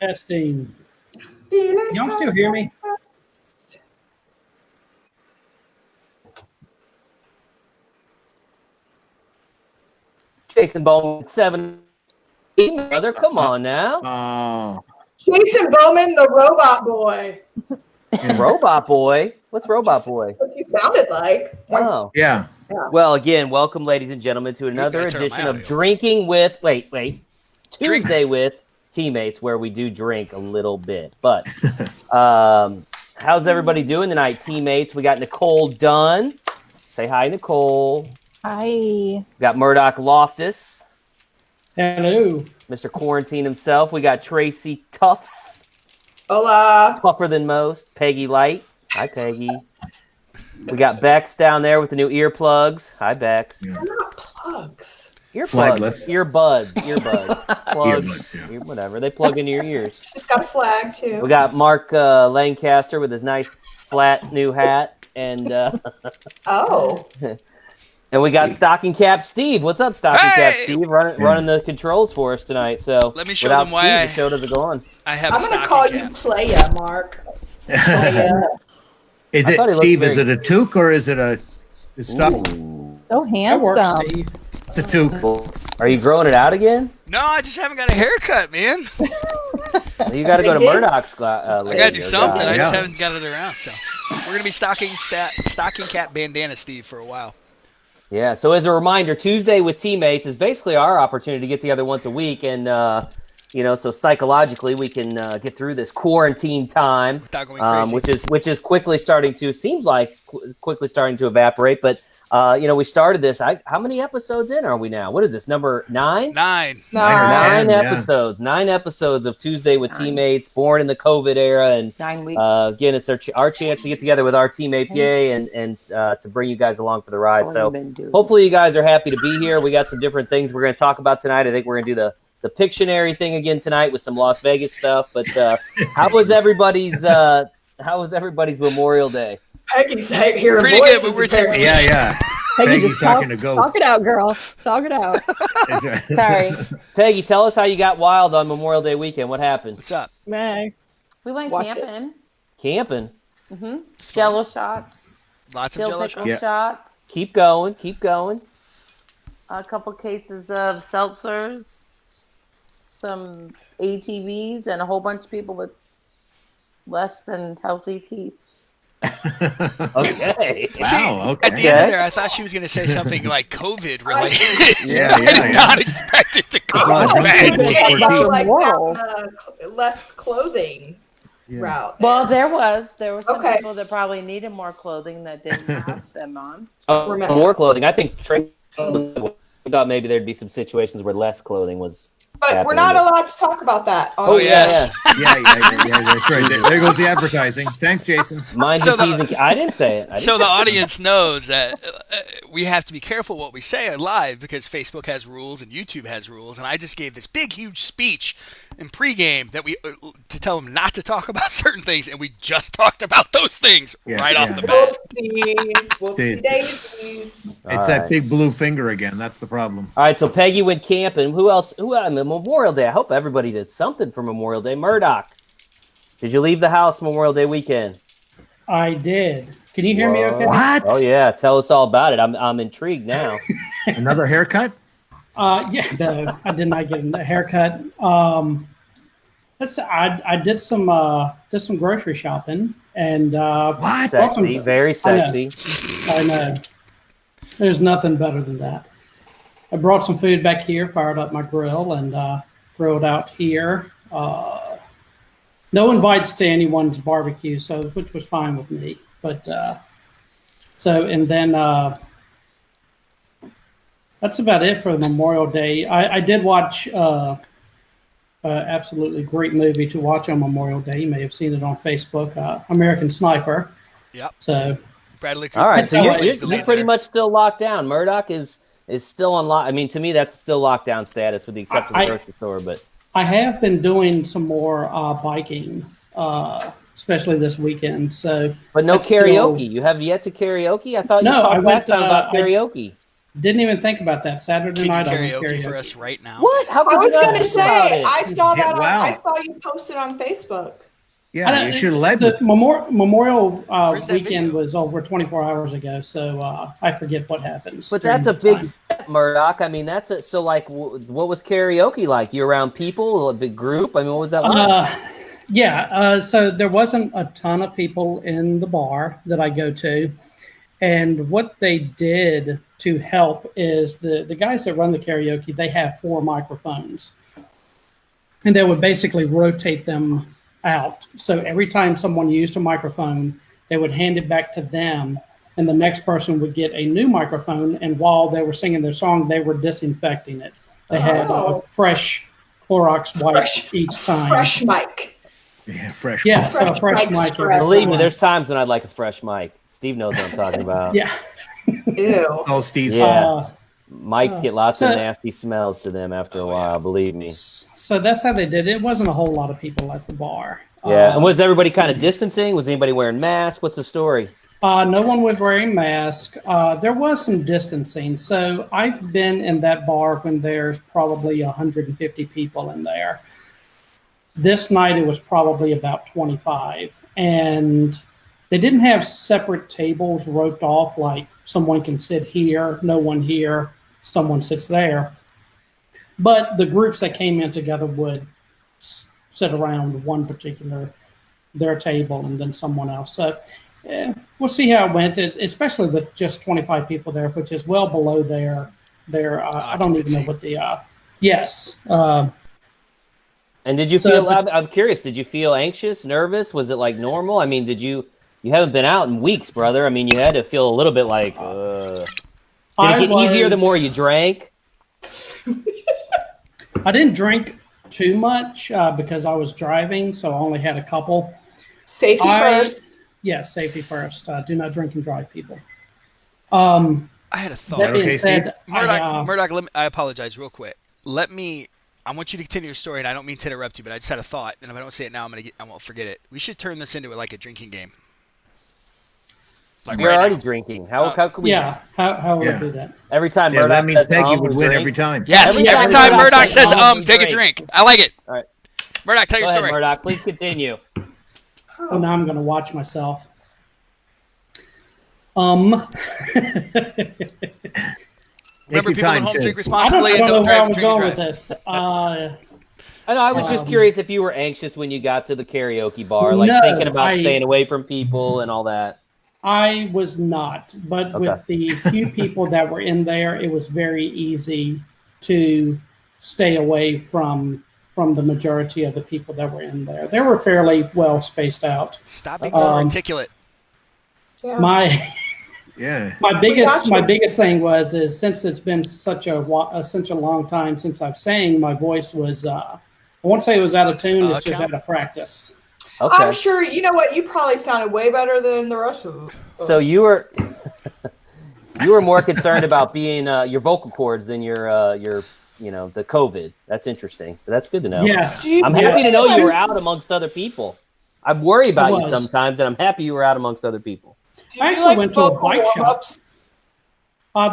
Testing. Y'all still hear me? Jason Bowman, 7, brother. Come on now. Jason Bowman, the robot boy. Robot boy? What's robot boy? What you sounded like. Oh. Yeah. Well, again, welcome, ladies and gentlemen, to another edition of Drinking with, Tuesday with Teammates, where we do drink a little bit. But how's everybody doing tonight, teammates? We got Nicole Dunn. Say hi, Nicole. Hi. We got Murdoch Loftus. Hello. Mr. Quarantine himself. We got Tracy Tufts. Hola. Tougher than most. Peggy Light. Hi, Peggy. We got Bex down there with the new earplugs. Hi, Bex. They're not plugs. Flagless. Earbuds. Plugs. Earbuds, yeah. Whatever. They plug into your ears. It's got a flag, too. We got Mark Lancaster with his nice flat new hat. And and we got Stocking Cap Steve. What's up, Stocking Cap Steve? Running the controls for us tonight. So let me show them why the show doesn't go on. I'm going to call you Playa, Mark. Playa. Is it Steve? Is it a toque or is it a stock? So handsome. Works, Steve. It's a toque. Are you growing it out again? No, I just haven't got a haircut, man. You got to go to Murdoch's. I got to do something. I just haven't got it around. So we're going to be stocking cap bandana Steve for a while. Yeah, so as a reminder, Tuesday with Teammates is basically our opportunity to get together once a week, and so psychologically we can get through this quarantine time, which is quickly starting to evaporate. But we started this. How many episodes in are we now? What is this, number 9? 9. 9 episodes. 9 episodes of Tuesday with Teammates, born in the COVID era, and 9 weeks. Again, it's our chance to get together with our team APA and to bring you guys along for the ride. So hopefully you guys are happy to be here. We got some different things we're going to talk about tonight. I think we're going to do the Pictionary thing again tonight with some Las Vegas stuff. But how was everybody's Memorial Day? Peggy's hearing pretty voices. Good, but we're yeah. Peggy's talking to ghosts. Talk it out, girl. Talk it out. Sorry. Peggy, tell us how you got wild on Memorial Day weekend. What happened? What's up? Meg. We went camping. Camping? Mm-hmm. Jello shots. Lots of Jello shots. Keep going. A couple cases of seltzers. Some ATVs. And a whole bunch of people with less than healthy teeth. Okay. Wow. Okay. At the end of there, I thought she was going to say something like COVID related. Yeah. I did not expect it to come back. Less clothing route. Well, there was some people that probably needed more clothing that didn't have them on. More clothing. I think Tracy thought maybe there'd be some situations where less clothing was. But we're not allowed to talk about that. Yes. Yeah. That's right. There goes the advertising. Thanks, Jason. I didn't say it. The audience knows that we have to be careful what we say live because Facebook has rules and YouTube has rules. And I just gave this big, huge speech in pregame that to tell them not to talk about certain things, and we just talked about those things off the bat. It's that big blue finger again. That's the problem. All right, so Peggy went camping. Who else? Memorial Day. I hope everybody did something for Memorial Day. Murdoch, did you leave the house Memorial Day weekend? I did. Can you hear me okay? What? Oh, yeah. Tell us all about it. I'm intrigued now. Another haircut? No, I did not get a haircut. I did some grocery shopping and what? Sexy, very sexy. I know. There's nothing better than that. I brought some food back here, fired up my grill, and grilled out here. No invites to anyone's barbecue, which was fine with me. But then that's about it for Memorial Day. I did watch absolutely great movie to watch on Memorial Day. You may have seen it on Facebook, American Sniper. Yep. So Bradley Cooper. All right, so you're pretty much still locked down. Murdoch is still on lock. I mean, to me, that's still lockdown status with the exception of the grocery store. But I have been doing some more biking, especially this weekend. So, but no karaoke. You have yet to karaoke? I thought you talked last time about karaoke. Didn't even think about that. Saturday night I went karaoke karaoke for us right now. What? How I could you was not going to think about say, it? I saw that. Wow. I saw you posted on Facebook. Yeah, you should have led The with Memorial Where's that weekend video? was over 24 hours ago, so I forget what happens. But during that's a that big time. step, Murdoch. I mean, that's a, so like, what was karaoke like? You around people, a big group? I mean, what was that like? So there wasn't a ton of people in the bar that I go to. And what they did to help is the guys that run the karaoke, they have 4 microphones. And they would basically rotate them out. So every time someone used a microphone, they would hand it back to them, and the next person would get a new microphone. And while they were singing their song, they were disinfecting it. They had fresh Clorox wipes each time. Fresh mic. Yeah, fresh. Yeah, so a fresh mic mic. scratch. Believe me, there's times when I'd like a fresh mic. Steve knows what I'm talking about. Yeah. Ew. Oh, Steve. Yeah. Mics get lots of so- nasty smells to them after a while, believe me. So that's how they did it. It wasn't a whole lot of people at the bar. Yeah. And was everybody kind of distancing? Was anybody wearing masks? What's the story? No one was wearing masks. There was some distancing. So I've been in that bar when there's probably 150 people in there. This night it was probably about 25. And they didn't have separate tables roped off like someone can sit here, no one here, someone sits there. But the groups that came in together would sit around one particular, their table, and then someone else. So we'll see how it went, especially with just 25 people there, which is well below their I don't even know what the, yes. And did you feel, I'm curious, did you feel anxious, nervous? Was it like normal? I mean, you haven't been out in weeks, brother. I mean, you had to feel a little bit like, did it get easier the more you drank? I didn't drink too much because I was driving, so I only had a couple. Safety first. Yes, safety first. Do not drink and drive, people. I had a thought. That being said, Murdoch, I apologize real quick. I want you to continue your story, and I don't mean to interrupt you, but I just had a thought, and if I don't say it now, I won't forget it. We should turn this into like a drinking game. Like You're already drinking. How could we? Yeah. How would we do that? Every time Murdoch that means says, Peggy would win drink. every time. Yes, every time Murdoch says take a drink. I like it. All right. Murdoch, tell your Go ahead, story. Murdoch, please continue. Oh, now I'm going to watch myself. Remember, people at home drink responsibly and don't know where I drink was and going drive. with this. I was just curious if you were anxious when you got to the karaoke bar, like thinking about staying away from people and all that. I was not, but with the few people that were in there, it was very easy to stay away from the majority of the people that were in there. They were fairly well spaced out. Stop being so articulate. Yeah. My biggest thing is since it's been such a long time since I've sang, my voice was I won't say it was out of tune. It's just out of practice. Okay. I'm sure you know what. You probably sounded way better than the rest of them. So you were more concerned about being your vocal cords than your the COVID. That's interesting. That's good to know. Yes. I'm happy to know you were out amongst other people. I worry about you sometimes, and I'm happy you were out amongst other people. I actually went to a bike shop.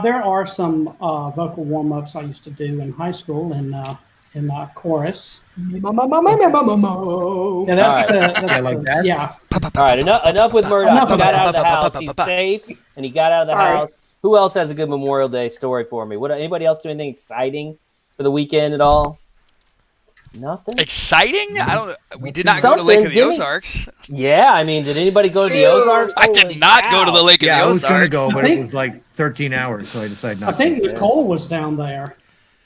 There are some vocal warm-ups I used to do in high school in chorus. Yeah, that's like that. Yeah. All right, enough with Murdoch. He got out of the house. He's safe, and he got out of the house. Who else has a good Memorial Day story for me? Anybody else do anything exciting for the weekend at all? Nothing. Exciting? We did not go to Lake of the Ozarks. Yeah, I mean, did anybody go to the Ozarks? I did not go to the Lake of the Ozarks. I was going to go, but it was like 13 hours, so I decided not to. I think Nicole was down there.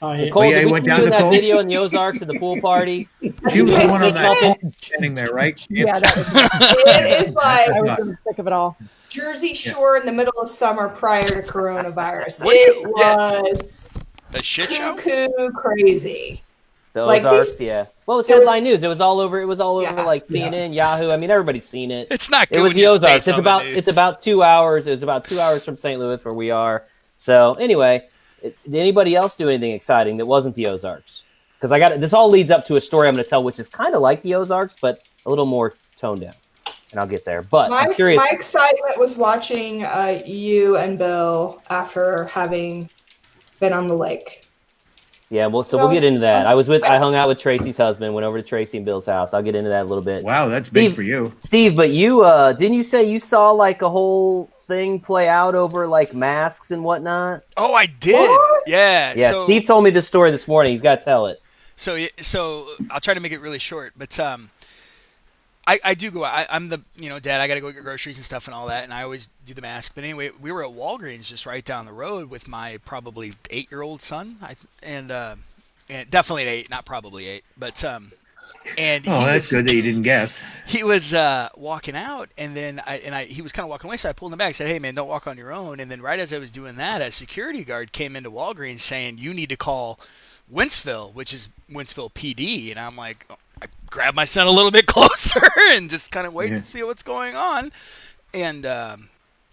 Nicole, did we do that video in the Ozarks at the pool party? She was the one on that standing there, right? Yeah, that was it is like I was in the thick of it all. Jersey Shore in the middle of summer prior to coronavirus. It was a shit show. Cuckoo crazy. The Ozarks, What was headline news? It was all over. It was all over like CNN, Yahoo. I mean, everybody's seen it. It's not good. It was the Ozarks. It's about 2 hours. It was about 2 hours from St. Louis, where we are. So anyway, did anybody else do anything exciting that wasn't the Ozarks? Because this all leads up to a story I'm going to tell, which is kind of like the Ozarks, but a little more toned down. And I'll get there. But I'm curious. My excitement was watching you and Bill after having been on the lake. Yeah, well, so we'll get into that. I hung out with Tracy's husband, went over to Tracy and Bill's house. I'll get into that a little bit. Wow, that's big for you. Steve, but you, didn't you say you saw like a whole thing play out over like masks and whatnot? Oh, I did. What? Yeah. Yeah, So, Steve told me this story this morning. He's got to tell it. So I'll try to make it really short, but I do go. I'm the dad. I got to go get groceries and stuff and all that, and I always do the mask. But anyway, we were at Walgreens just right down the road with my probably 8-year-old son, and definitely 8, not probably 8, but and that's good that you didn't guess. He was walking out, and then he was kind of walking away, so I pulled him back and said, "Hey man, don't walk on your own." And then right as I was doing that, a security guard came into Walgreens saying, "You need to call Wentzville," which is Wentzville PD, and I'm like, I grabbed my son a little bit closer and just kind of wait to see what's going on. And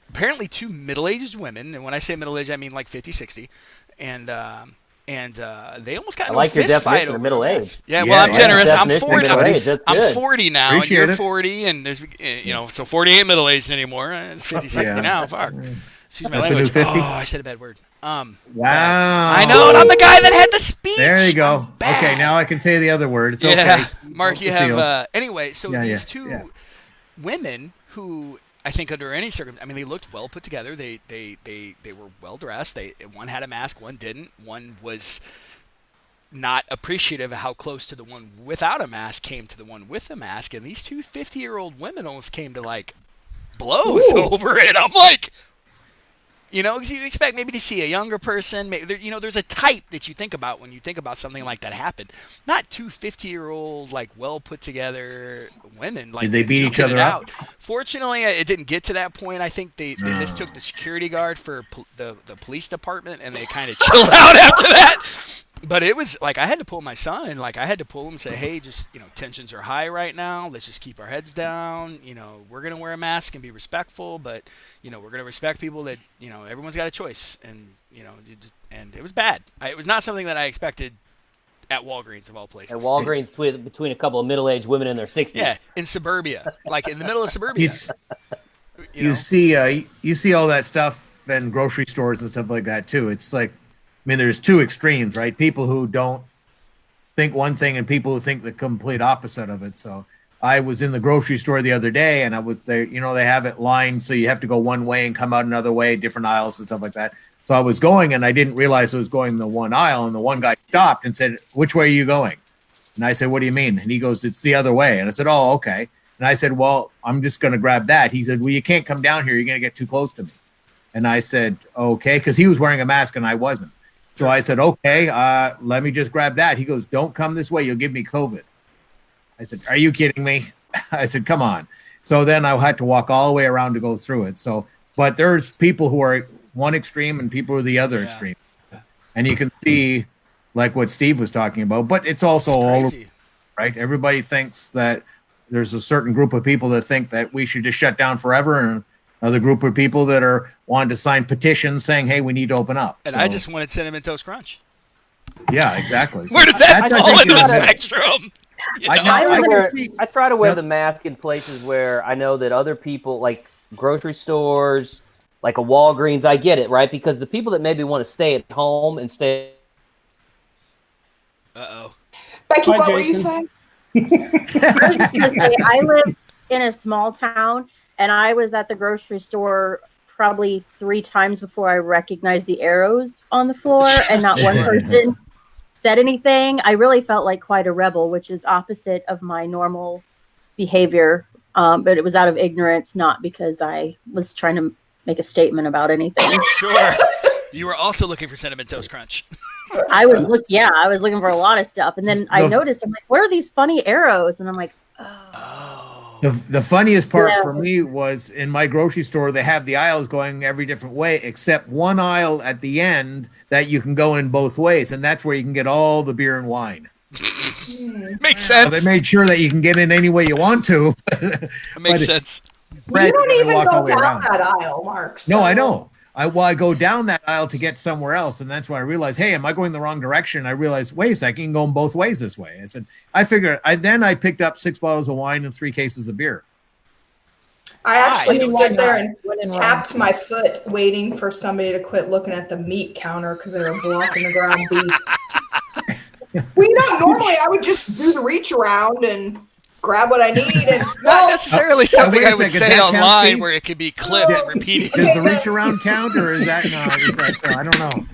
apparently 2 middle-aged women, and when I say middle-aged, I mean like 50, 60, and they almost got into a fist fight over middle-aged. Yeah, well, I'm generous. I'm 40. I'm 40 40 now, Appreciate and you're it. 40, and there's so 40 ain't middle-aged anymore. It's 50, 60 now. Fuck. Excuse my That's a new language. 50? Oh, I said a bad word. Wow. I know, and I'm the guy that had the speech. There you go. I'm bad. Okay, now I can say the other word. It's Yeah, okay. Mark, you have anyway. So these two women who I think under any circumstance, I mean, they looked well put together. They were well dressed. One had a mask, one didn't. One was not appreciative of how close to the one without a mask came to the one with a mask, and these two 50-year-old women almost came to like blows over it. I'm like, because you expect maybe to see a younger person. Maybe there's a type that you think about when you think about something like that happened. Not two 50-year-old like well put together women. Like, did they beat each other up? Fortunately, it didn't get to that point. I think they mistook the security guard for the police department, and they kind of chilled out after that. But it was like I had to pull my son. Like I had to pull him and say, "Hey, just tensions are high right now. Let's just keep our heads down. We're gonna wear a mask and be respectful, but we're gonna respect people that everyone's got a choice." And and it was bad. It was not something that I expected at Walgreens of all places. At Walgreens, between a couple of middle-aged women in their 60s. Yeah, in suburbia, like in the middle of suburbia. You see all that stuff in grocery stores and stuff like that too. It's like, there's two extremes, right? People who don't think one thing and people who think the complete opposite of it. So I was in the grocery store the other day, and I was there. They have it lined, so you have to go one way and come out another way, different aisles and stuff like that. So I was going, and I didn't realize I was going the one aisle, and the one guy stopped and said, "Which way are you going?" And I said, "What do you mean?" And he goes, "It's the other way." And I said, "Oh, okay." And I said, "Well, I'm just going to grab that." He said, "Well, you can't come down here. You're going to get too close to me." And I said, "Okay," because he was wearing a mask and I wasn't. So I said, "Okay, let me just grab that." He goes, "Don't come this way. You'll give me COVID." I said, "Are you kidding me?" I said, "Come on." So then I had to walk all the way around to go through it. So, but there's people who are one extreme and people who are the other extreme. And you can see like what Steve was talking about, but it's also all right. Everybody thinks that there's a certain group of people that think that we should just shut down forever, and another group of people that are wanting to sign petitions saying, "Hey, we need to open up." And I just wanted Cinnamon Toast Crunch. Yeah, exactly. Where does that fall into the spectrum? I try to wear the mask in places where I know that other people, like grocery stores, like a Walgreens, I get it, right? Because the people that maybe want to stay at home and stay. Uh-oh. Becky, what were you saying? I live in a small town, and I was at the grocery store probably 3 times before I recognized the arrows on the floor, and not one person said anything. I really felt like quite a rebel, which is opposite of my normal behavior. But it was out of ignorance, not because I was trying to make a statement about anything. Sure. You were also looking for Cinnamon Toast Crunch. I was looking for a lot of stuff, and then I noticed, I'm like, what are these funny arrows? And I'm like, oh. The funniest part for me was in my grocery store, they have the aisles going every different way, except one aisle at the end that you can go in both ways, and that's where you can get all the beer and wine. Makes sense. So they made sure that you can get in any way you want to. It makes sense. You don't even go down that aisle, Mark. So. No, I know. I go down that aisle to get somewhere else, and that's when I realized, hey, am I going the wrong direction? I realized, wait a second, you can go in both ways this way. I said, I figured. I picked up 6 bottles of wine and 3 cases of beer. I actually Why? stood there and When in Rome. tapped my foot, waiting for somebody to quit looking at the meat counter because they were blocking the ground beef. Well, normally I would just do the reach around and grab what I need, and Not necessarily something wait a I would second, say that count, online Steve? where it could be clipped and repeated. Does the reach around count, or is that no? Is that I don't know.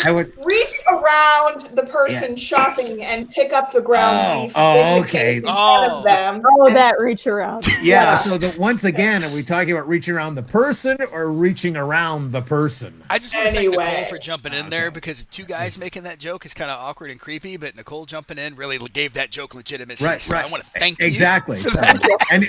I would reach around the person shopping and pick up the ground beef. Oh, in the okay. case in front of them. Oh, that reach around. Yeah. So once again, are we talking about reaching around the person or reaching around the person? I just want to thank Anyway. Nicole for jumping in there, because two guys making that joke is kind of awkward and creepy, but Nicole jumping in really gave that joke legitimacy. Right, so right. I want to thank you. Exactly. And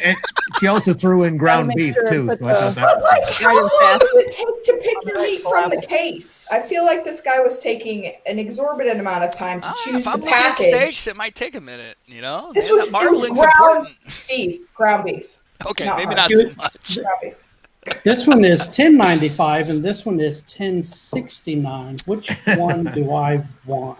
she also threw in ground make beef sure too. to So I thought that But was like, how long fast. does it take to pick your the meat right from the level. case? I feel like this guy was taking an exorbitant amount of time to choose If the I'm looking at package. steaks, it might take a minute, This Man, was, that marbling's ground important. beef. Ground beef. Okay, not maybe hard. not so much. Ground beef. This one is $10.95 and this one is $10.69. Which one do I want?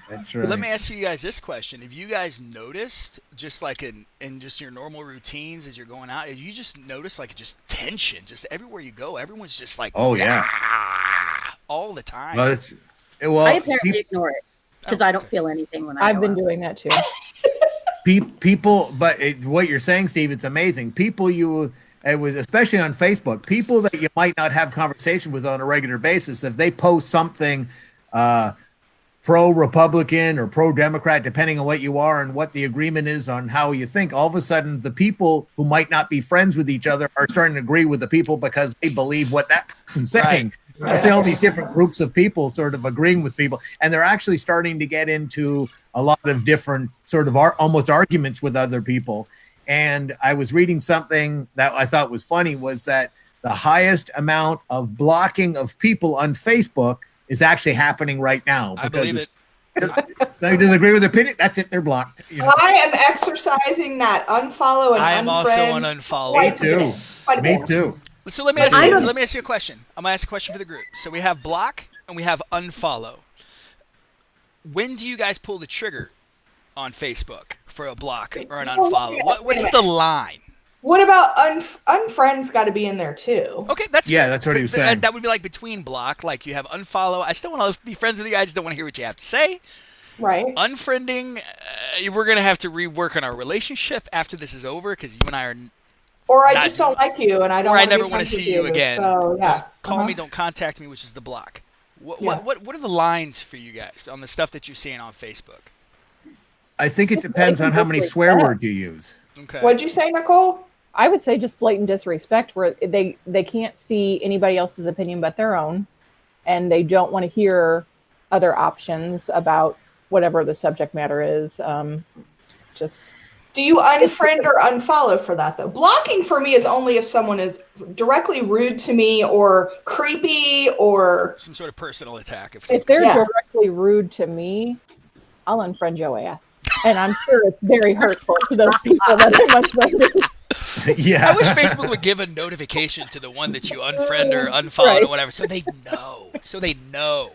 That's But let right. me ask you guys this question. Have you guys noticed, just like in just your normal routines as you're going out, have you just noticed like just tension, just everywhere you go, everyone's just like, Oh, yeah. "Ah," all the time. Well, I apparently ignore it because I don't feel anything when I I've go been out. doing that too. people, but what you're saying, Steve, it's amazing. It was especially on Facebook, people that you might not have conversation with on a regular basis, if they post something pro-Republican or pro-Democrat, depending on what you are and what the agreement is on how you think, all of a sudden the people who might not be friends with each other are starting to agree with the people because they believe what that person's saying. Right. I see all these different groups of people sort of agreeing with people, and they're actually starting to get into a lot of different sort of almost arguments with other people. And I was reading something that I thought was funny, was that the highest amount of blocking of people on Facebook is actually happening right now. I believe it. They disagree with their opinion. That's it. They're blocked. I am exercising that unfollow and I am also unfriend. on unfollow. quite Me too. quite a Me bit. too. So let me ask you a question. I'm gonna ask a question for the group. So we have block and we have unfollow. When do you guys pull the trigger on Facebook for a block or an unfollow? What's the line? What about unfriend's got to be in there too? Okay, that's Yeah, fair. that's what he was But saying. That would be like between block. Like you have unfollow. I still want to be friends with you. I just don't want to hear what you have to say. Right. Unfriending. We're gonna have to rework on our relationship after this is over because you and I are. Or I Not just don't like you, and I don't. Or I wanna be never want to friends with see you again. So yeah. Don't call me. Don't contact me, which is the block. What are the lines for you guys on the stuff that you're seeing on Facebook? I think it depends on how many swear words you use. Okay. What'd you say, Nicole? I would say just blatant disrespect where they can't see anybody else's opinion but their own, and they don't want to hear other options about whatever the subject matter is. Just Do you unfriend or unfollow for that though? Blocking for me is only if someone is directly rude to me or creepy or Some sort of personal attack. if they're Yeah. directly rude to me, I'll unfriend your ass. And I'm sure it's very hurtful to those people that I'm unfriending. Yeah. I wish Facebook would give a notification to the one that you unfriend or unfollow or whatever, so they know.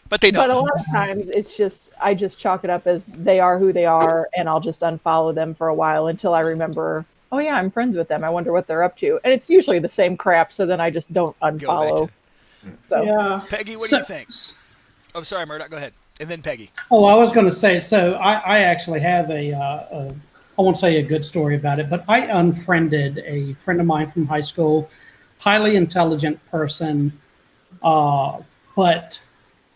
But they don't. But a lot of times it's just, I just chalk it up as they are who they are, and I'll just unfollow them for a while until I remember, oh yeah, I'm friends with them. I wonder what they're up to. And it's usually the same crap, so then I just don't unfollow. So yeah. Peggy, what do you think? Oh, sorry, Murdoch, go ahead. And then Peggy. Oh, I was going to say, so I actually have I won't say a good story about it, but I unfriended a friend of mine from high school, highly intelligent person, but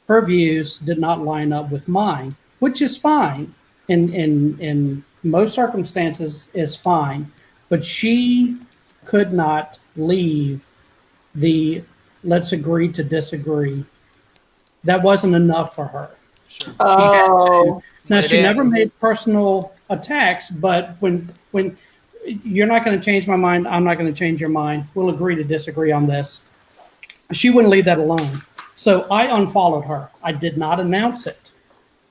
her views did not line up with mine, which is fine. In most circumstances is fine, but she could not leave the let's agree to disagree. That wasn't enough for her. Sure. Oh. Now, Put it she in. never made personal attacks, but when you're not going to change my mind, I'm not going to change your mind. We'll agree to disagree on this. She wouldn't leave that alone. So I unfollowed her. I did not announce it.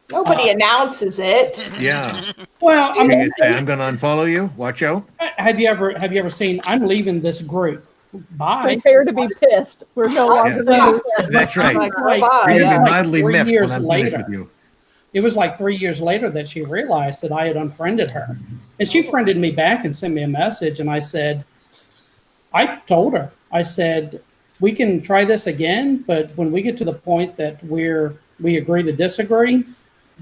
Nobody announces it. Yeah. Well, I mean, I'm going to unfollow you. Watch out. have you ever seen, I'm leaving this group. Bye. prepare to be pissed. We're no longer Yeah. That's right. Like, Like, bye, You're going to yeah. be mildly 3 miffed when years I'm finished later. with you. It was like 3 years later that she realized that I had unfriended her. And she friended me back and sent me a message. And I said, I told her, I said, we can try this again, but when we get to the point that we agree to disagree,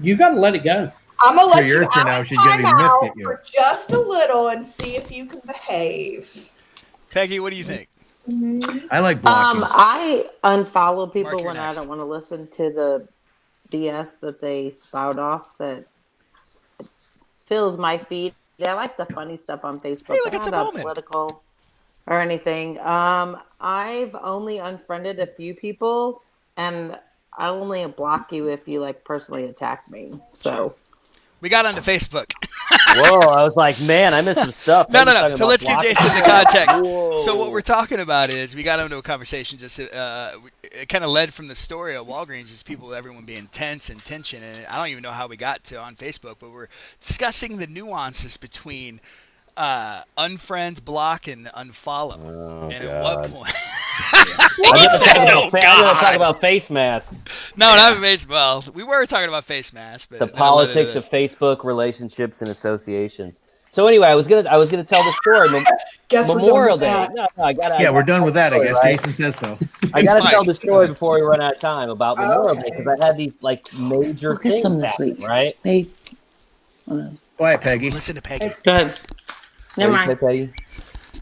you got to let it go. I'm gonna let 2 you years from out now, of she's gonna be missed timeout at you. for just a little and see if you can behave. Peggy, what do you think? I like blocking. I unfollow Mark, people you're when next. I don't want to listen to the BS that they spout off that fills my feed. I like the funny stuff on Facebook, Hey, look, but it's a not moment. political or anything. I've only unfriended a few people, and I only block you if you like personally attack me. So We got onto Facebook. Whoa, I was like, man, I missed some stuff. No. Peggy's talking So about let's give blocking Jason the people. context. Whoa. So what we're talking about is we got into a conversation. Just it kind of led from the story of Walgreens, just everyone being tense and tension, and I don't even know how we got to on Facebook, but we're discussing the nuances between unfriend, block, and unfollow. Oh, and God. at what point? I'm gonna talk about face masks. No, not face. Well, we were talking about face masks, but The then it led into politics of this. Facebook relationships and associations. So anyway, I was gonna tell the story. Guess Memorial we're done Day. with No, I gotta. Yeah, we're done with that, I guess. Right? Jason says so. I gotta Fine. tell the Go story ahead. before we run out of time about Memorial Day because I had these like major we'll get things some this happen, week. right? Hey, Quiet, Peggy. Listen to Peggy. go ahead. Never What do you mind. say, Peggy?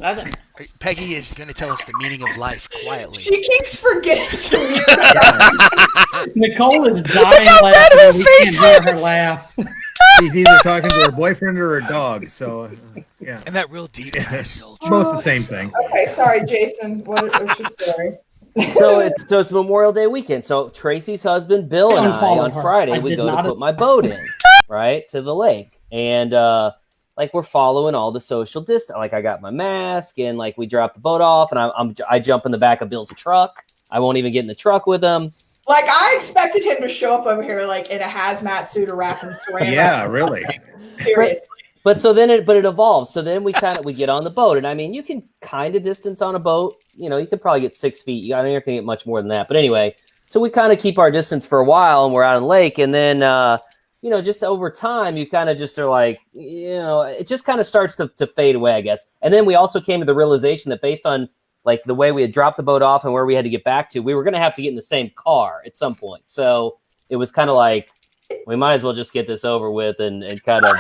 Nothing. Peggy is going to tell us the meaning of life quietly. She keeps forgetting to mute. Nicole is dying laughing. We can't hear her laugh. She's either talking to her boyfriend or her dog. So, yeah. And that real deep kind of soul. Both the same thing. Okay, sorry, Jason. What's your story? So it's Memorial Day weekend. So Tracy's husband Bill and I Unfollow on her. Friday I we did go to not- put my boat in, right, to the lake, and like we're following all the social distance. Like I got my mask, and like we drop the boat off, and I jump in the back of Bill's truck. I won't even get in the truck with him. Like, I expected him to show up over here like in a hazmat suit or wrapping saran. Yeah, really. Seriously. But it evolves. So then we get on the boat, and I mean, you can kind of distance on a boat. You know, you could probably get 6 feet. You're not going to get much more than that. But anyway, so we kind of keep our distance for a while, and we're out on the lake, and then you know, just over time, you kind of just are like, you know, it just kind of starts to fade away, I guess. And then we also came to the realization that based on like the way we had dropped the boat off and where we had to get back to, we were going to have to get in the same car at some point. So it was kind of like, we might as well just get this over with and kind of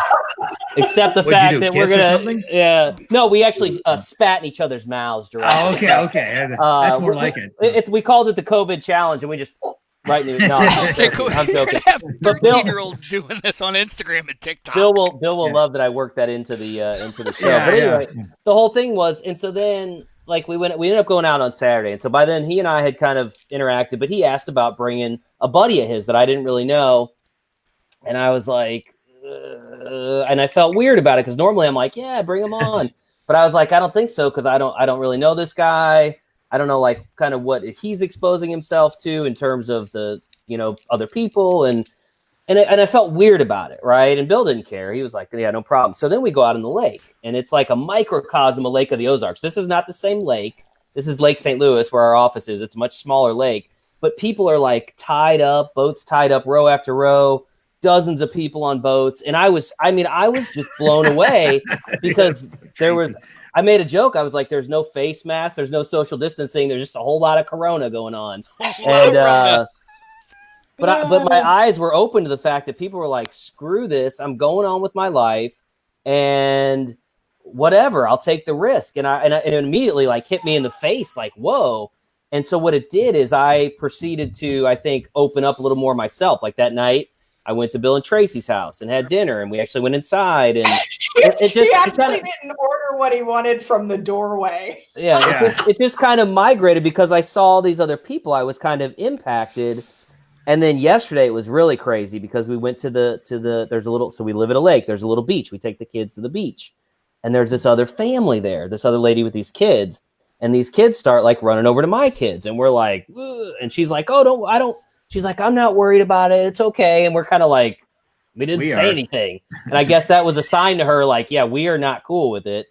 accept the What'd fact you do, that we're kiss or gonna. something? Yeah, no, we actually spat in each other's mouths directly. Oh, okay. That's more like it. We called it the COVID challenge, and we just right in the. No, I'm joking. I'm You're joking. gonna have But Bill- 13-year-olds doing this on Instagram and TikTok. Bill will Yeah. love that I worked that into the show. Yeah, But yeah. anyway, the whole thing was, and so then like we ended up going out on Saturday, and so by then he and I had kind of interacted, but he asked about bringing a buddy of his that I didn't really know, and I was like, and I felt weird about it because normally I'm like, yeah, bring him on, but I was like, I don't think so because I don't really know this guy. I don't know like kind of what he's exposing himself to in terms of the, you know, other people and I felt weird about it, right? And Bill didn't care. He was like, yeah, no problem. So then we go out in the lake, and it's like a microcosm of Lake of the Ozarks. This is not the same lake. This is Lake St. Louis where our office is. It's a much smaller lake, but people are like tied up, boats tied up row after row, dozens of people on boats. And I was just blown away because I made a joke. I was like, there's no face mask. There's no social distancing. There's just a whole lot of Corona going on. And, but my eyes were open to the fact that people were like, screw this. I'm going on with my life and whatever, I'll take the risk. And it immediately like hit me in the face, like, whoa. And so what it did is I proceeded to, I think, open up a little more myself. Like that night, I went to Bill and Tracy's house and had dinner, and we actually went inside, and it just he actually didn't order what he wanted from the doorway. Yeah. It just kind of migrated because I saw all these other people. I was kind of impacted. And then yesterday it was really crazy because we went to so we live at a lake. There's a little beach. We take the kids to the beach, and there's this other family there, this other lady with these kids, and these kids start like running over to my kids, and we're like, ugh. And she's like, she's like, I'm not worried about it. It's okay. And we're kind of like, we didn't say anything. And I guess that was a sign to her, like, yeah, we are not cool with it.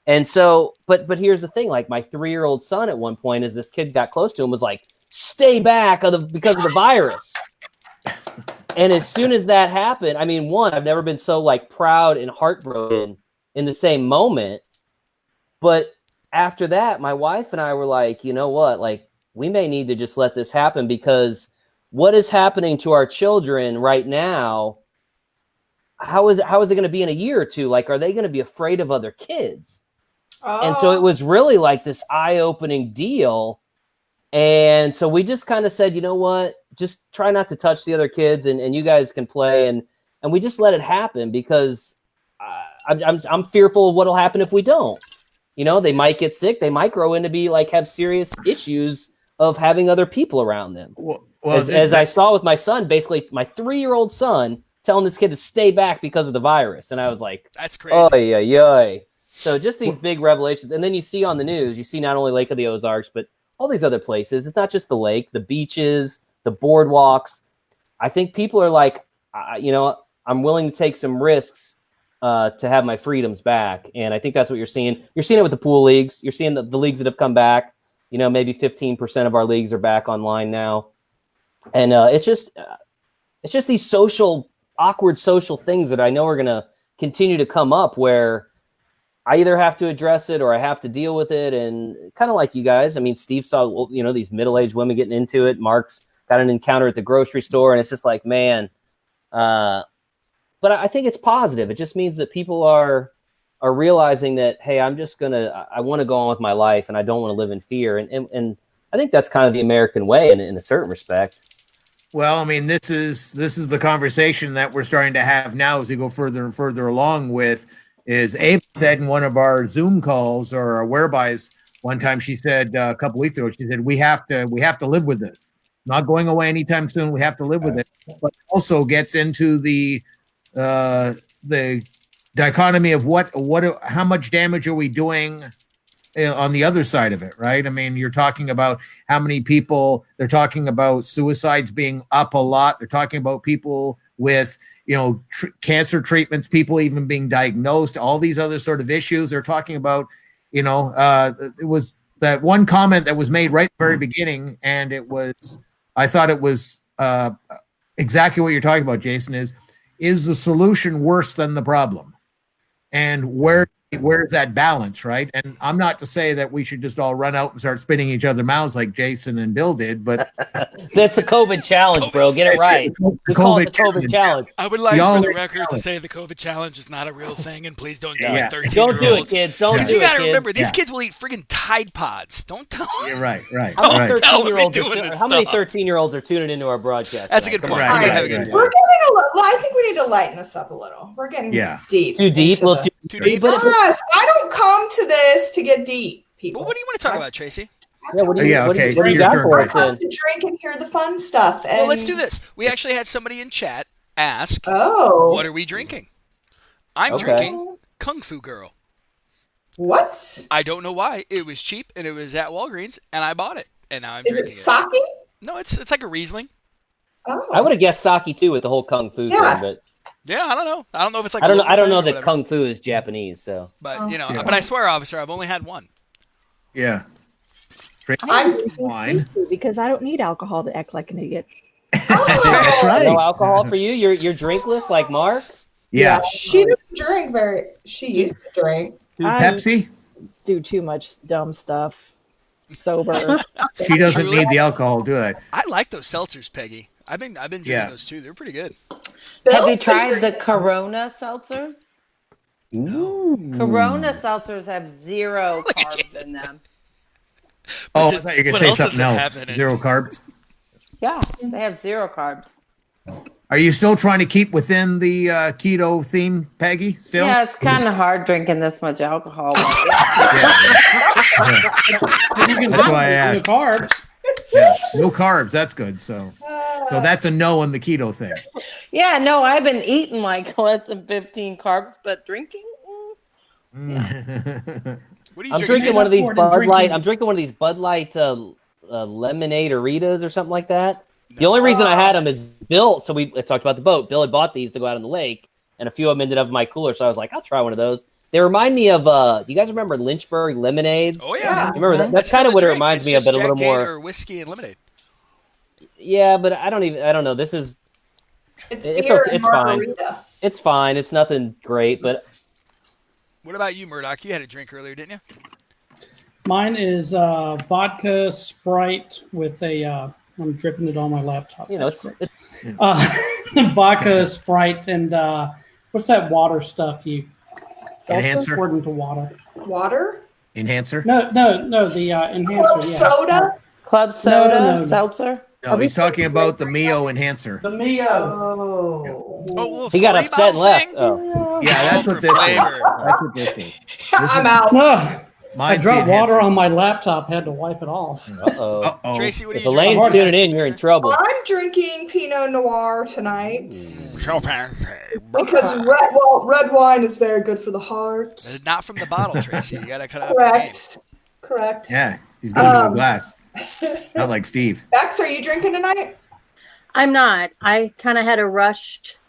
And so, but here's the thing, like my 3-year-old son at one point, as this kid got close to him, was like, stay back because of the virus. And as soon as that happened, I mean, I've never been so like proud and heartbroken in the same moment. But after that, my wife and I were like, you know what? Like, we may need to just let this happen, because what is happening to our children right now, how is it going to be in a year or two? Like, are they going to be afraid of other kids? And so it was really like this eye-opening deal. And so we just kind of said, you know what, just try not to touch the other kids, and you guys can play. And we just let it happen, because I'm fearful of what'll happen if we don't. You know, they might get sick. They might grow into be like, have serious issues of having other people around them. Well, as I saw with my son, basically my 3-year-old son telling this kid to stay back because of the virus. And I was like, that's crazy. Oy, oy, oy. So just these big revelations. And then you see on the news, you see not only Lake of the Ozarks, but all these other places. It's not just the lake, the beaches, the boardwalks. I think people are like, you know, I'm willing to take some risks to have my freedoms back. And I think that's what you're seeing. You're seeing it with the pool leagues. You're seeing the leagues that have come back. You know, maybe 15% of our leagues are back online now. And it's just these awkward social things that I know are going to continue to come up, where I either have to address it or I have to deal with it. And kind of like you guys, I mean, Steve saw, you know, these middle-aged women getting into it. Mark's got an encounter at the grocery store, and it's just like, man. But I think it's positive. It just means that people are realizing that, hey, I want to go on with my life, and I don't want to live in fear. And I think that's kind of the American way in a certain respect. Well, I mean, this is the conversation that we're starting to have now as we go further and further along with, is Ava said in one of our Zoom calls or our wherebys one time, she said a couple weeks ago, she said, we have to live with this. Not going away anytime soon. We have to live with it. But also gets into the dichotomy of how much damage are we doing on the other side of it, right? I mean, you're talking about how many people, they're talking about suicides being up a lot. They're talking about people with, you know, cancer treatments, people even being diagnosed, all these other sort of issues. They're talking about, you know, it was that one comment that was made right at the very beginning, and I thought it was exactly what you're talking about, Jason, is the solution worse than the problem? And where's that balance, right? And I'm not to say that we should just all run out and start spitting each other mouths like Jason and Bill did, but that's the COVID challenge, bro. Get it right. We call it the COVID challenge. I would like for the record to say the COVID challenge is not a real thing, and please don't do it, 13-year-olds. Don't do it, kids. Don't do it, you got to kids. remember, these kids will eat friggin' Tide Pods. Don't tell them. Yeah, right. How many 13-year-olds are tuning into our broadcast? That's a good point. We're getting I think we need to lighten this up a little. We're getting deep. Too deep? Too deep? Yes, I don't come to this to get deep, people. Well, what do you want to talk about, Tracy? Yeah, what do you got for us? To drink and hear the fun stuff. And... Well, let's do this. We actually had somebody in chat ask, what are we drinking? I'm drinking Kung Fu Girl. What? I don't know why. It was cheap, and it was at Walgreens, and I bought it, and now I'm drinking it. Is it sake? No, it's like a Riesling. Oh. I would have guessed sake too with the whole Kung Fu thing, but yeah, I don't know. I don't know if it's like I don't know that Kung Fu is Japanese, so. But you know, but I swear, officer, I've only had one. Yeah. I'm drinking wine because I don't need alcohol to act like an idiot. That's right. No alcohol for you? You're drinkless like Mark? Yeah. She doesn't drink she used to drink. Pepsi? Do too much dumb stuff. Sober. She doesn't need the alcohol, do I? I like those seltzers, Peggy. I've been drinking those too. They're pretty good. Have you tried the Corona seltzers? Ooh. Corona seltzers have 0 carbs in them. Oh, I thought you were going to say something else. 0 carbs? Yeah, they have 0 carbs. Are you still trying to keep within the keto theme, Peggy? Still? Yeah, it's kind of hard drinking this much alcohol. You can That's why I asked. Carbs. Yeah, no carbs. That's good. So that's a no on the keto thing. Yeah, no, I've been eating like less than 15 carbs, but drinking. What are you I'm drinking one of these Bud Light. I'm drinking one of these Bud Light lemonade Aritas or something like that. The only reason I had them is Bill. So we talked about the boat. Bill had bought these to go out on the lake, and a few of them ended up in my cooler. So I was like, I'll try one of those. They remind me of. Do you guys remember Lynchburg lemonades? Oh yeah, you remember that? That's kind of what it reminds me of, but a little more. Or whiskey and lemonade. Yeah, but I don't know. This is. It's fine. It's fine. It's nothing great, but. What about you, Murdoch? You had a drink earlier, didn't you? Mine is vodka Sprite with a. I'm dripping it on my laptop. You know, vodka Sprite and what's that water stuff you? Enhancer. According to water. Water? Enhancer. No. The enhancer. Club soda? Club soda, No. seltzer. No, he's talking about the Mio enhancer. The Mio. Oh. He got upset and left. Oh. Yeah, that's what this is. That's what this is. I'm out. No. I Mine's dropped the water enhancer. on my laptop. Had to wipe it off. Uh-oh. Uh-oh. Tracy, what are If you Elaine's drinking? tuning in, you're in trouble. I'm drinking Pinot Noir tonight because Because red wine is very good for the heart. not from the bottle, Tracy. You gotta cut out the game. Correct. Yeah, he's gonna do a glass. Not like Steve. Bex, are you drinking tonight? I'm not. I kind of had a rushed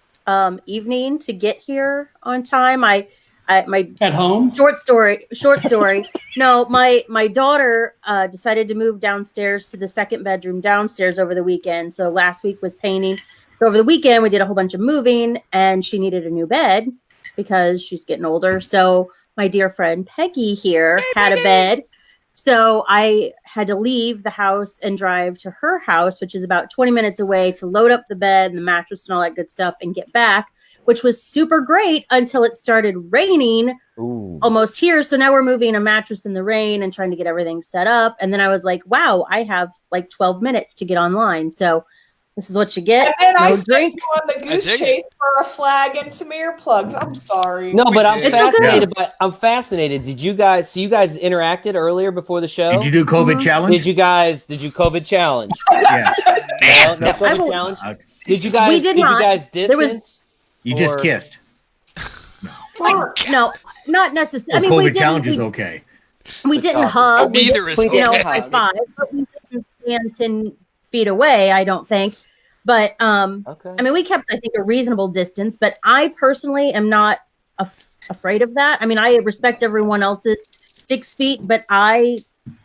evening to get here on time. My At home. short story. No, my daughter decided to move downstairs to the second bedroom downstairs over the weekend. So last week was painting. So over the weekend we did a whole bunch of moving, and she needed a new bed because she's getting older. So my dear friend Peggy here had a bed. So I had to leave the house and drive to her house, which is about 20 minutes away, to load up the bed and the mattress and all that good stuff and get back, which was super great until it started raining almost here. So now we're moving a mattress in the rain and trying to get everything set up. And then I was like, wow, I have like 12 minutes to get online. So this is what you get. And then no I sent drink. you on the goose chase for a flag and some earplugs. I'm sorry. No, but I'm did. fascinated. I'm fascinated. Did you guys? So you guys interacted earlier before the show. Did you do COVID challenge? Did you COVID challenge? Yeah. No COVID challenge. Did you guys? We did not. You guys distance? There was- You just kissed. No, not necessarily. I mean, COVID we didn't, challenge is okay. we didn't hug. Neither is We didn't okay. high five, but we didn't stand 10 feet away, I don't think. But Okay. I mean, we kept, I think, a reasonable distance. But I personally am not afraid of that. I mean, I respect everyone else's 6 feet, but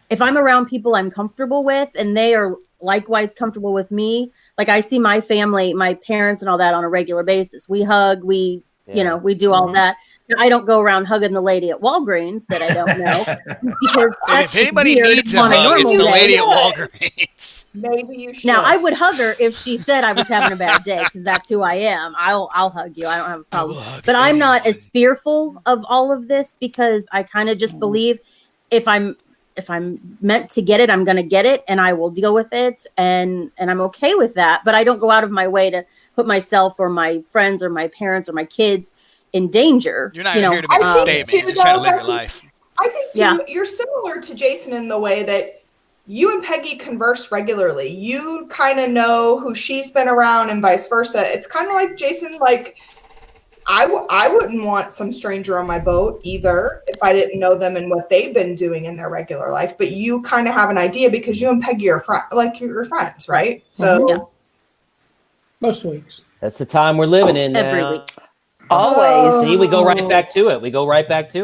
if I'm around people I'm comfortable with, and they are likewise comfortable with me, like I see my family, my parents, and all that on a regular basis. We hug, we do all that. I don't go around hugging the lady at Walgreens that I don't know. Because that's If anybody weird needs a on hug, it's normal the day. lady at Walgreens. Maybe you should. Now I would hug her if she said I was having a bad day, because that's who I am. I'll hug you. I don't have a problem. But I'm not as fearful of all of this, because I kind of just believe if I'm meant to get it, I'm going to get it, and I will deal with it, and I'm okay with that. But I don't go out of my way to put myself or my friends or my parents or my kids in danger. You're not here to make a statement. You're just trying to live your life. I think you're similar to Jason in the way that you and Peggy converse regularly. You kind of know who she's been around and vice versa. It's kind of like Jason, like I wouldn't want some stranger on my boat either if I didn't know them and what they've been doing in their regular life. But you kind of have an idea because you and Peggy are you're friends, right? So Most weeks. That's the time we're living in Every now. week. Always. See, we go right back to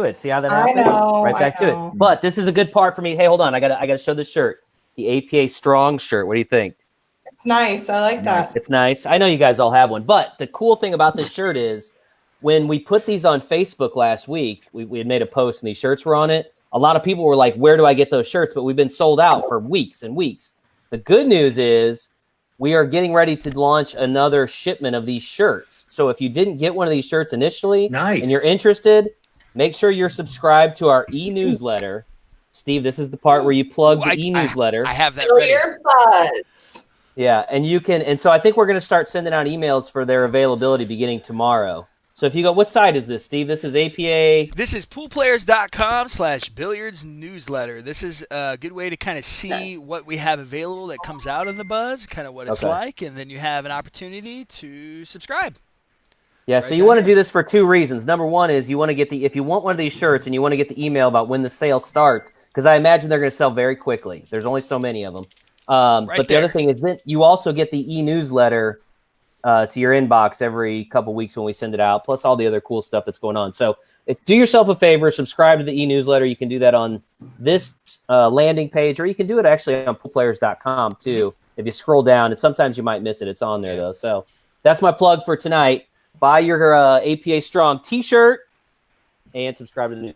it. See how that happens? Right back to it. But this is a good part for me. Hey, hold on. I gotta show the shirt. The APA Strong shirt. What do you think? It's nice. I like that. It's nice. I know you guys all have one. But the cool thing about this shirt is when we put these on Facebook last week, we had made a post and these shirts were on it. A lot of people were like, where do I get those shirts? But we've been sold out for weeks and weeks. The good news is we are getting ready to launch another shipment of these shirts. So if you didn't get one of these shirts initially and you're interested, make sure you're subscribed to our e-newsletter. Steve, this is the part where you plug the e-newsletter. I have that ready. Earbuds. Yeah, and you can, and so I think we're going to start sending out emails for their availability beginning tomorrow. So if you go, what site is this, Steve? This is APA. This is poolplayers.com/billiards newsletter. This is a good way to kind of see what we have available that comes out in the buzz, kind of what it's like, and then you have an opportunity to subscribe. Yeah, so you want to do this for two reasons. Number one is you want to get if you want one of these shirts and you want to get the email about when the sale starts, because I imagine they're going to sell very quickly. There's only so many of them. But the other thing is that you also get the e-newsletter to your inbox every couple weeks when we send it out, plus all the other cool stuff that's going on. So do yourself a favor, subscribe to the e-newsletter. You can do that on this landing page, or you can do it actually on poolplayers.com too. If you scroll down, and sometimes you might miss it. It's on there though. So that's my plug for tonight. Buy your APA Strong t-shirt and subscribe to the news.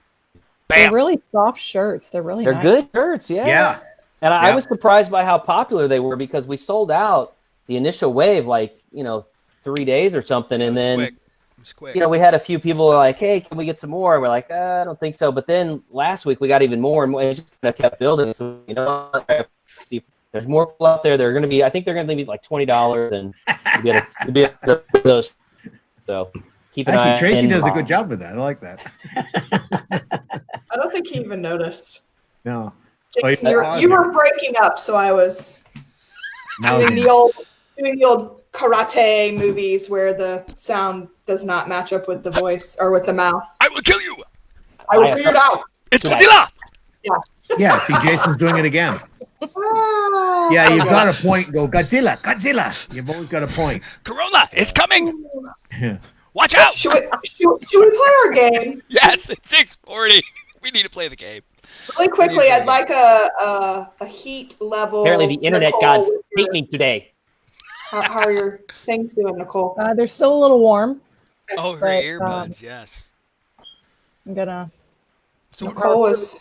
They're Bam. really soft shirts. They're really They're nice. good shirts, yeah. Yeah. And I Yeah. was surprised by how popular they were because we sold out the initial wave, 3 days or something. And then, Quick. It was quick. we had a few people who were like, hey, can we get some more? And we're like, I don't think so. But then last week we got even more and more. It just kind of kept building. So, see if there's more people out there. They're going to be, I think they're going to be like $20 and to be able to those. So keep an eye. Actually, Tracy does a on- good job with that. I like that. I don't think he even noticed. No. Jason, Oh, you were breaking up, so I was Now doing the old karate movies where the sound does not match up with the voice or with the mouth. I will kill you. I will figure it out. It's Godzilla. yeah, see, Jason's doing it again. Ah, Yeah, so you've good. got a point. Go Godzilla, Godzilla. You've always got a point. Corona, it's coming. Yeah. Watch out. Should we play our game? Yes, it's 6:40. We need to play the game. Really quickly, I'd like a heat level. Apparently the internet Nicole, gods with hate your- me today. How are your things doing, Nicole? They're still a little warm. Oh, her But, earbuds. Yes. I'm gonna. So Nicole was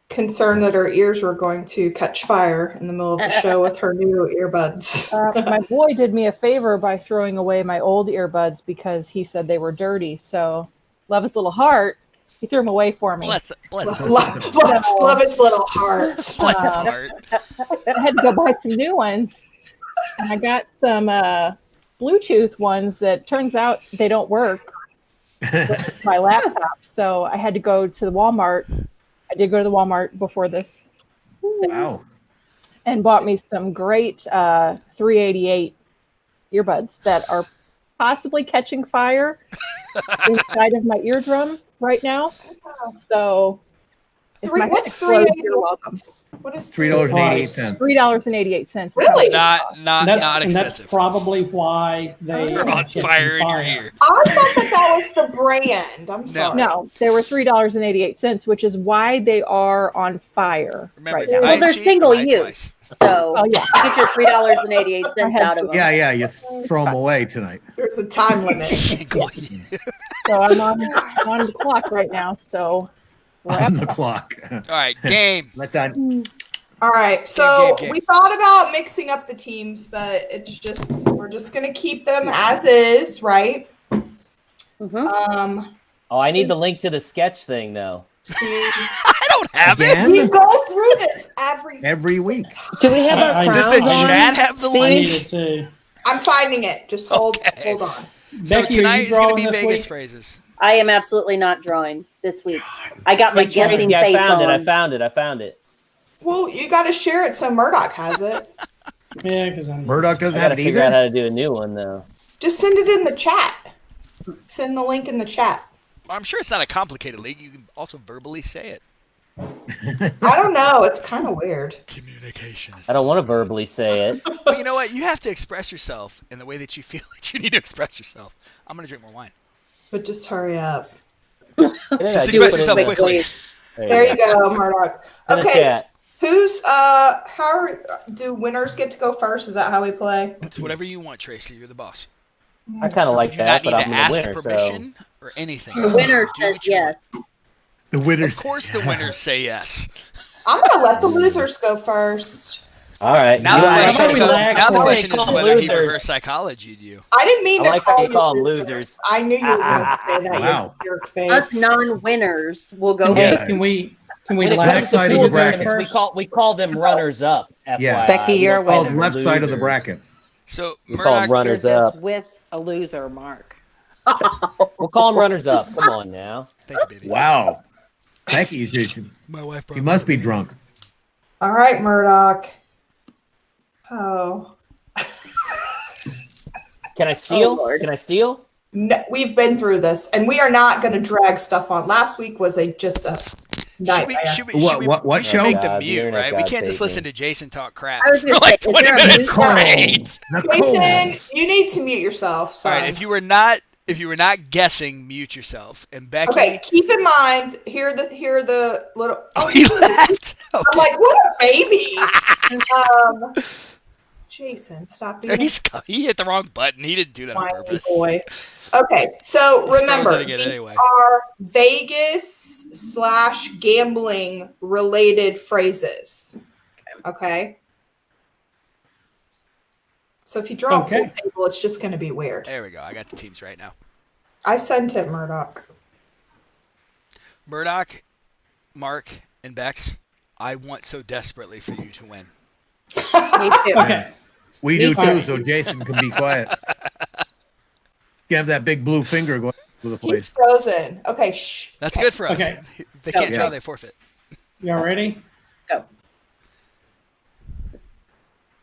concerned that her ears were going to catch fire in the middle of the show with her new earbuds. My boy did me a favor by throwing away my old earbuds because he said they were dirty. So, love his little heart. He threw them away for me. bless Love its little hearts. bless his heart. I had to go buy some new ones. And I got some Bluetooth ones that turns out they don't work with my laptop. So I had to go to the Walmart. I did go to the Walmart before this Wow. and bought me some great 388 earbuds that are possibly catching fire inside of my eardrum right now. So if my head What's explodes, 388? you're welcome. What is $3.88. $3.88. Really? Not And expensive. that's probably why they You're on catch fire in your fire. ear. I thought that was the brand. I'm sorry. No, they were $3.88, which is why they are on fire Remember, right you now. buy Well, they're cheap, single buy use. twice. So Oh yeah, get your $3.88 out of them. Yeah, you throw them away tonight. There's a time limit. Single. so I'm on the clock right now. So On the clock. All right, game. Let's on. All right, so Game. we thought about mixing up the teams, but we're just gonna keep them as is, right? Mhm. I need the link to the sketch thing, though. I don't have it. Again? We go through this Every week. Do we have our I- Does crowns the on? chat have the I link? needed to. I'm finding it. Just hold Okay. on. So Becky, are tonight you is going to drawing be this Vegas week? phrases. I am absolutely not drawing this week. I got my Hey, Tracy, guessing I face found it. on. I found it. Well, you got to share it so Murdoch has it. Yeah, because I'm Murdoch I doesn't got have to it figure out either. how to do a new one, though. Just send it in the chat. Send the link in the chat. I'm sure it's not a complicated league. You can also verbally say it. I don't know. It's kind of weird. Communication. I don't want to verbally say it. Well, you know what? You have to express yourself in the way that you feel that you need to express yourself. I'm going to drink more wine. But just hurry up. Yeah, Just do express it yourself in the- quickly. There you go, Murdoch. In the Okay. chat. Who's do winners get to go first? Is that how we play? It's whatever you want, Tracy. You're the boss. I kind of like You do that, not need but to I'm the ask winner, so permission or anything. The winner Do says what you want. yes. The Of winners. course, the winners say yes. I'm gonna let the losers go first. all right. Now You the like how question, about we becomes- relax now the before we question is call whether he losers? reverse psychologied you. I didn't mean I to like how call you call them losers. losers. I knew you were going to say that. Wow. You jerk face. Us non-winners will go. Hey, Yeah. can we When it laugh comes to side of pool the bracket. tournaments, we call them runners up. FYI. Yeah. Becky, you're We don't call a them winner. Left side of the losers. bracket. So We call them Murdoch, You're runners just up. with a loser, Mark. We'll call them runners up. Come on now. thank you, baby. Wow. Becky, you My wife. brought you me must be over. drunk. All right, Murdoch. Oh. Can I steal? Oh, Lord. Can I steal? No, we've been through this, and we are not going to drag stuff on. Last week was just a nightmare. What we should show? make the God, the mute, internet right? We gods can't just hate listen me. to Jason talk crap I was for gonna like say, is 20 there a minutes mute straight. Nicole. Jason, you need to mute yourself. All Sorry. right, if you were not guessing, mute yourself. And Becky, Okay, keep in mind, hear the little. oh, he left. I'm like, what a baby. Jason, stop being He hit the wrong button. He didn't do that on whiny purpose. boy. Okay, so He scrolls remember, it again these anyway. are Vegas/gambling related phrases. Okay. So if you draw a pool table, it's just going to be weird. There we go. I got the teams right now. I sent it, Murdoch. Murdoch, Mark, and Bex, I want so desperately for you to win. Me too. Okay. We do too, so Jason can be quiet. You have that big blue finger going through the He's place. frozen. Okay, shh. That's good for us. Okay. If they can't draw, they forfeit. Y'all ready? Go.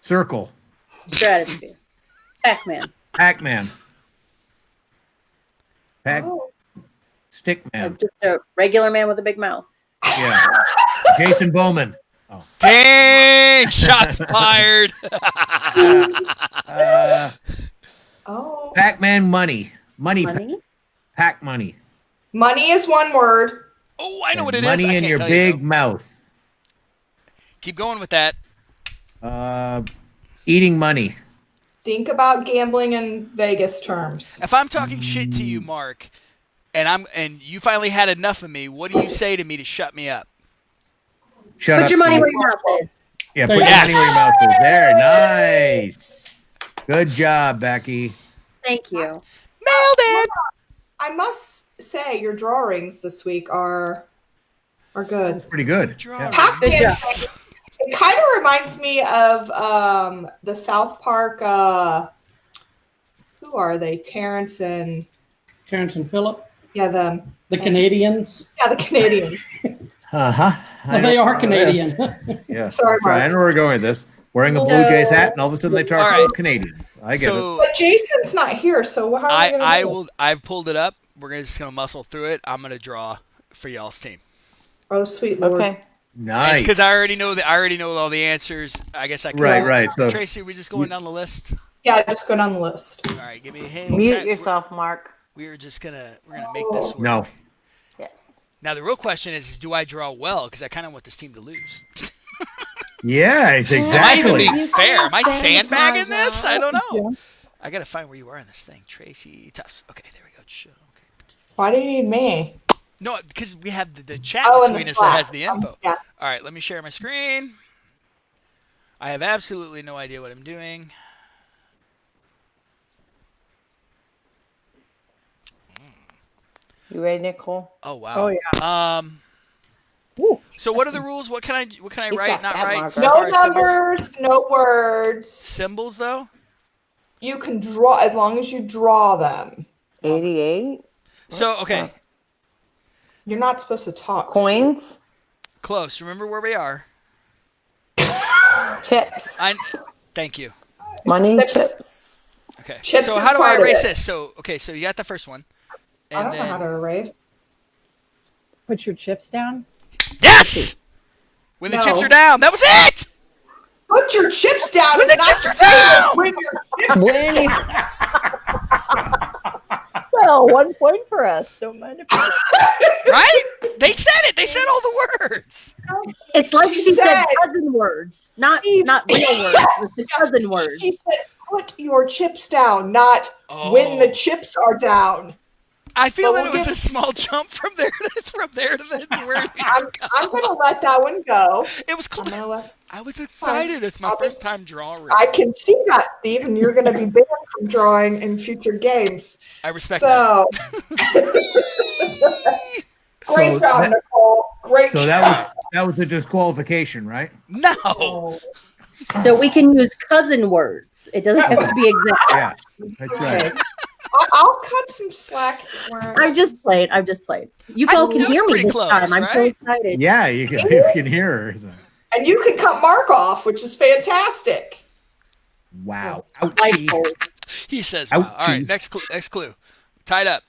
Circle. Strategy. Pac-Man. Pac-Man. Oh. Stickman. Just a regular man with a big mouth. Yeah. Jason Bowman. Oh. Dang! Shots fired. Oh. Pac-Man money. Money? Pac money. Money is one word. Oh, I know what it is. Money I in can't your tell big you, mouth. Keep going with that. Eating money. Think about gambling in Vegas terms. If I'm talking shit to you, Mark, and you finally had enough of me, what do you say to me to shut me up? Shut up. Put your money Steve. where your mouth is. Yeah, put your money where your mouth is. There, nice. Good job, Becky. Thank you. Nailed it. I must say your drawings this week are good. That's pretty good. Drawing. Pac-Man, Good job. it kind of reminds me of the South Park. Who are they? Terrence and Phillip, yeah, them. the Canadians. Yeah, the Canadians. Well, they are Canadian. Yeah. Sorry, Mark. I know where we're going with this. Wearing a Blue Jays hat, and all of a sudden they talk about Canadian. I get it. But Jason's not here, so how are we gonna do it? I've pulled it up. We're just gonna muscle through it. I'm gonna draw for y'all's team. Oh, sweet Lord. Okay. Nice. Because I already know all the answers. I guess I can. Right. So Tracy, we just going down the list. Yeah, just go down the list. All right, give me a hang. Mute yourself, Mark. We're gonna make this work. no. Yes. Now the real question is do I draw well? Because I kind of want this team to lose. Yeah, it's Am I even exactly. being fair? Am I sandbagging sanitizer. this? I don't know. I gotta find where you are in this thing, Tracy. Tufts. Okay, there we go. Okay. Why do you need me? No, because we have the chat Oh, and between the us that has flat. the info. Yeah. All right, let me share my screen. I have absolutely no idea what I'm doing. You ready, Nicole? Oh wow. Oh, yeah. So what are the rules? What can I He's write? got Not fat write. marker. As No far as symbols? numbers, no words. Symbols though. You can draw as long as you draw them. 88. So okay, You're not supposed to talk. Coins. close. Remember where we are. Chips. Thank you. Money. Chips. Chips. Okay. Chips so is how do I part of erase it. this? So so you got the first one. I And don't know how to erase. Put your chips down. Yes! When the No. chips are down. That was it! Put your chips down. When It's the not chips the are same as down! when your chips When you, Well, 1 point for us. Don't mind if Right? They said it. They said all the words. It's like She she said said- cousin words, not Steve- real words. It's the cousin words. She said, "Put your chips down," not when the chips are down. I feel But that we'll it was a small jump from there to where it I'm gonna let that one go. It was I'm close. gonna let. I was excited. It's my first time drawing. I can see that, Steve, and you're gonna be banned from drawing in future games. I respect that. So, great So job, that- Nicole. Great So job. that was a disqualification, right? No. Oh, So we can use cousin words. It doesn't have to be exact. Yeah, that's okay. right. I'll cut some slack. Where I've just played. You all can it was hear me pretty this close, time. I'm so right? excited. Yeah, you can hear her. So. and you can cut Mark off, which is fantastic. Wow. Life Ouchie. goals. He says, wow. All right, Ouchie. next clue. Tied up.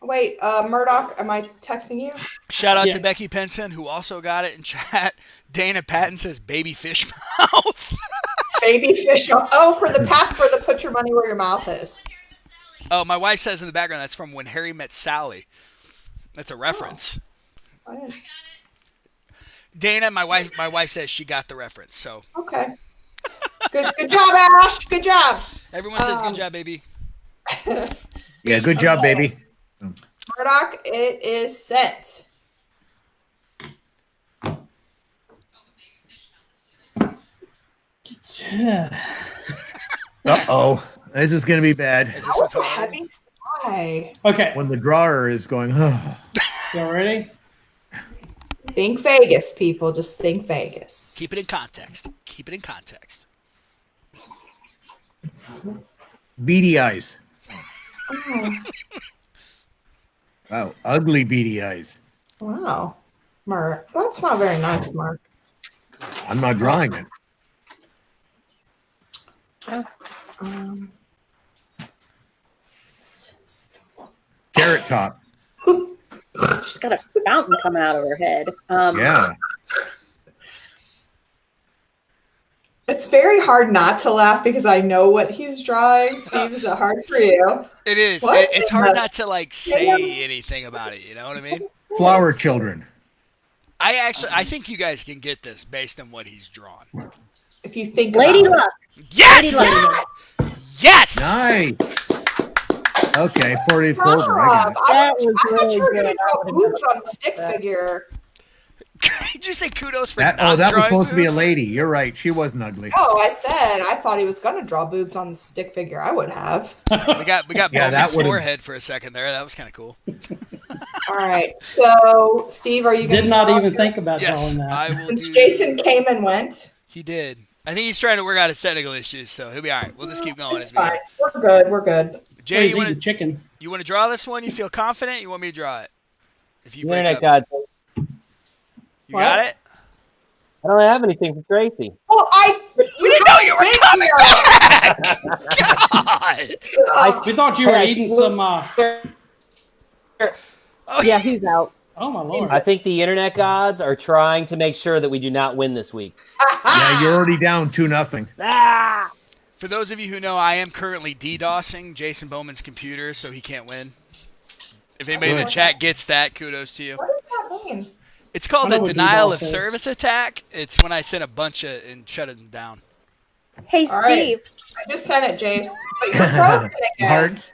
Wait, Murdoch, am I texting you? Shout out to Yes. Becky Penson, who also got it in chat. Dana Patton says baby fish mouth. Baby fish. Oh, for the put your money where your mouth is. Oh, my wife says in the background that's from When Harry Met Sally. That's a reference. I didn't- Dana, my wife says she got the reference. So Okay. Good job, Ash. Good job. Everyone says good job, baby. Yeah, good job, baby. Murdoch, it is sent. Uh-oh. This is going to be bad. Is this That what's was a hard? heavy sigh. Okay, When the drawer is going, oh. y'all ready? Think Vegas, people. Just think Vegas. Keep it in context. Keep it in context. Beady eyes. Oh, Wow, ugly beady eyes. wow. Mark, that's not very nice, Mark. I'm not drawing it. Um, Carrot top. She's got a fountain coming out of her head. Yeah. it's very hard not to laugh because I know what he's drawing. Steve, is it hard for you? It is. What It's in hard the- not to like say anything about it. You know what I mean? Flower children. I think you guys can get this based on what he's drawn. If you think Lady about Luck. Yes. Lady Luck. Yes. Nice. Okay, 40 it. folder. I got it. That was I thought really you were going good. to I draw would've boobs never on the stick that. figure. Did you say kudos for That not was drawing supposed to be a boobs? lady. You're right. She wasn't ugly. Oh, I said I thought he was going to draw boobs on the stick figure. I would have. We got Yeah, that Bowman's would've- forehead for a second there. That was kind of cool. All right. So, Steve, are you going to Did not even think about Yes, drawing that. I will Since do. Jason came and went, He did. I think he's trying to work out his technical issues, so he'll be all right. We'll just keep going it's as we go. fine. We're good. We're good. Jay, He's you want eating to chicken. draw this one? You feel confident? You want me to draw it? If you break Internet up, God. you got it. I don't have anything for Tracy. Well, We didn't know you were coming back. God. We thought you were Hey, I eating flew- some. Oh Yeah, he's out. Oh my lord! I think the internet gods are trying to make sure that we do not win this week. Yeah, you're already down 2-0. Ah! For those of you who know, I am currently DDoSing Jason Bowman's computer, so he can't win. If anybody in the Good. chat gets that, kudos to you. What does that mean? It's called I a know what denial DDoS of is. service attack. It's when I send a bunch of and shut them down. Hey, All right. Steve. I just sent it, Jace. But you're frozen again. Hearts.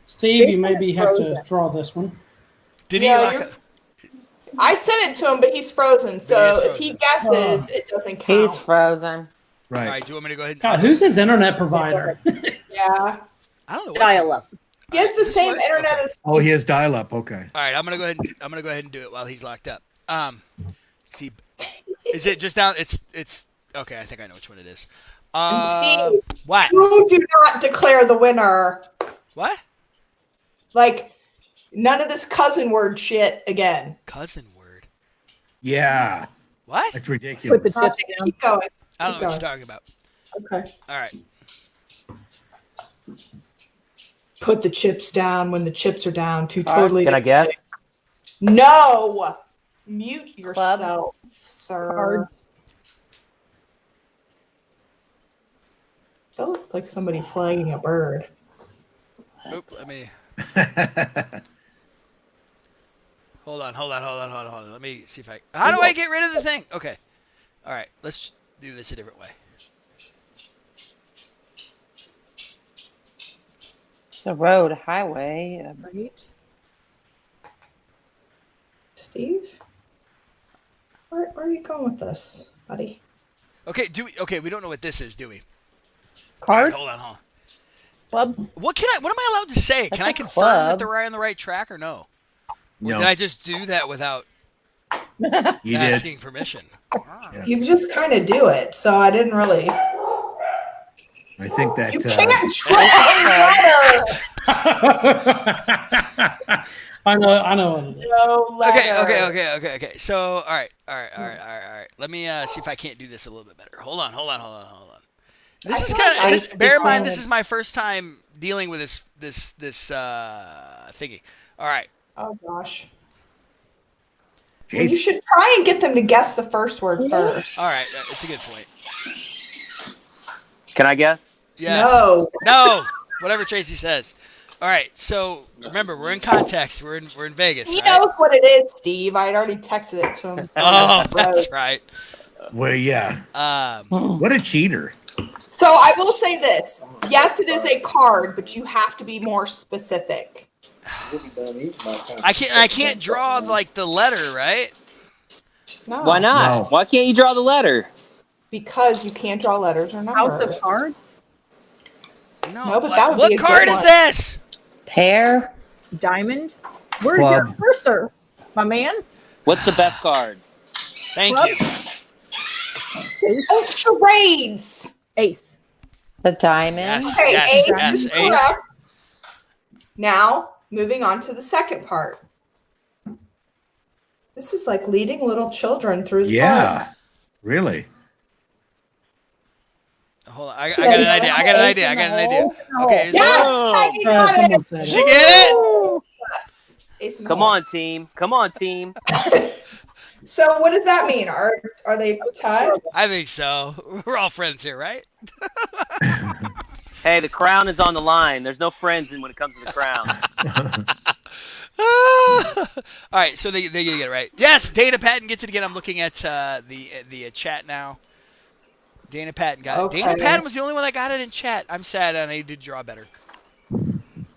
Steve, you maybe have to draw this one. Did Yeah, he? you're- I sent it to him, but he's frozen. So But he is if he frozen. guesses, it doesn't He's count. frozen. All Right. right. Do you want me to go ahead? God, who's his internet provider? Yeah. I don't know. Dial up. He has the This same works? internet Okay. as. Oh, he has dial-up. Okay. All right. I'm gonna go ahead and do it while he's locked up. See, is it just down? It's okay. I think I know which one it is. And Steve, What? you do not declare the winner. What? Like, none of this cousin word shit again. Cousin word. Yeah. What? That's Put the ridiculous. chips down. Keep going. I don't know Keep what you're talking about. Okay. All right. Put the chips down when the chips are down. Two All right. totally. Can I guess? No. Mute yourself, Clubs. sir. Cards. That looks like somebody flagging a bird. Oop, let me hold on. Let me see if I. How do I get rid of the thing? Okay. All right. Let's do this a different way. It's a road, highway. Right. Steve, where are you going with this, buddy? Okay. Okay. We don't know what this is, do we? All Card. right, hold on. Club. What am I allowed to say? That's Can I a confirm that club. they're on the right track or no? Or No, did I just do that without you did. asking permission? Yeah. You just kind of do it, so I didn't really. I think that. You can't try I know what it is. no letter. Okay. So, all right. Let me see if I can't do this a little bit better. Hold on. This I is feel like kind I of. should Bear in be mind, told. this is my first time dealing with this thingy. All right. Oh gosh. Well, you Jason. should try and get them to guess the first word first. All right. It's a good point. Can I guess? Yes. No. Whatever Tracy says. All right. So remember, we're in context. We're in Vegas. He right? knows what it is, Steve. I had already texted it to him. Oh, that's right. Well, yeah. Um, What a cheater. So I will say this. Yes, it is a card, but you have to be more specific. I can't draw like the letter, right? No. Why not? No. Why can't you draw the letter? Because you can't draw letters or House numbers. of Cards, No, but that would what be a good card is one. this? Pear. Diamond. Where's Club. your purser, my man? What's the best card? Thank Club. you. Oh, charades. Ace. The diamond. Yes, Okay, yes, ace yes, is ace. correct. Now, moving on to the second part. This is like leading little children through the park. Yeah. Really? Hold on, I got an idea. I got an idea. Okay, is Yes, Oh. Maggie got Someone it. said Did it. you get it? Yes. Ace in the Come hole. on, team. Come on, team. So what does that mean? Are they tied? I think so. We're all friends here, right? Hey, the crown is on the line. There's no friends when it comes to the crown. All right, so they get it right. Yes, Dana Patton gets it again. I'm looking at the chat now. Dana Patton got it. Okay. Dana Patton was the only one that got it in chat. I'm sad, and I need to draw better.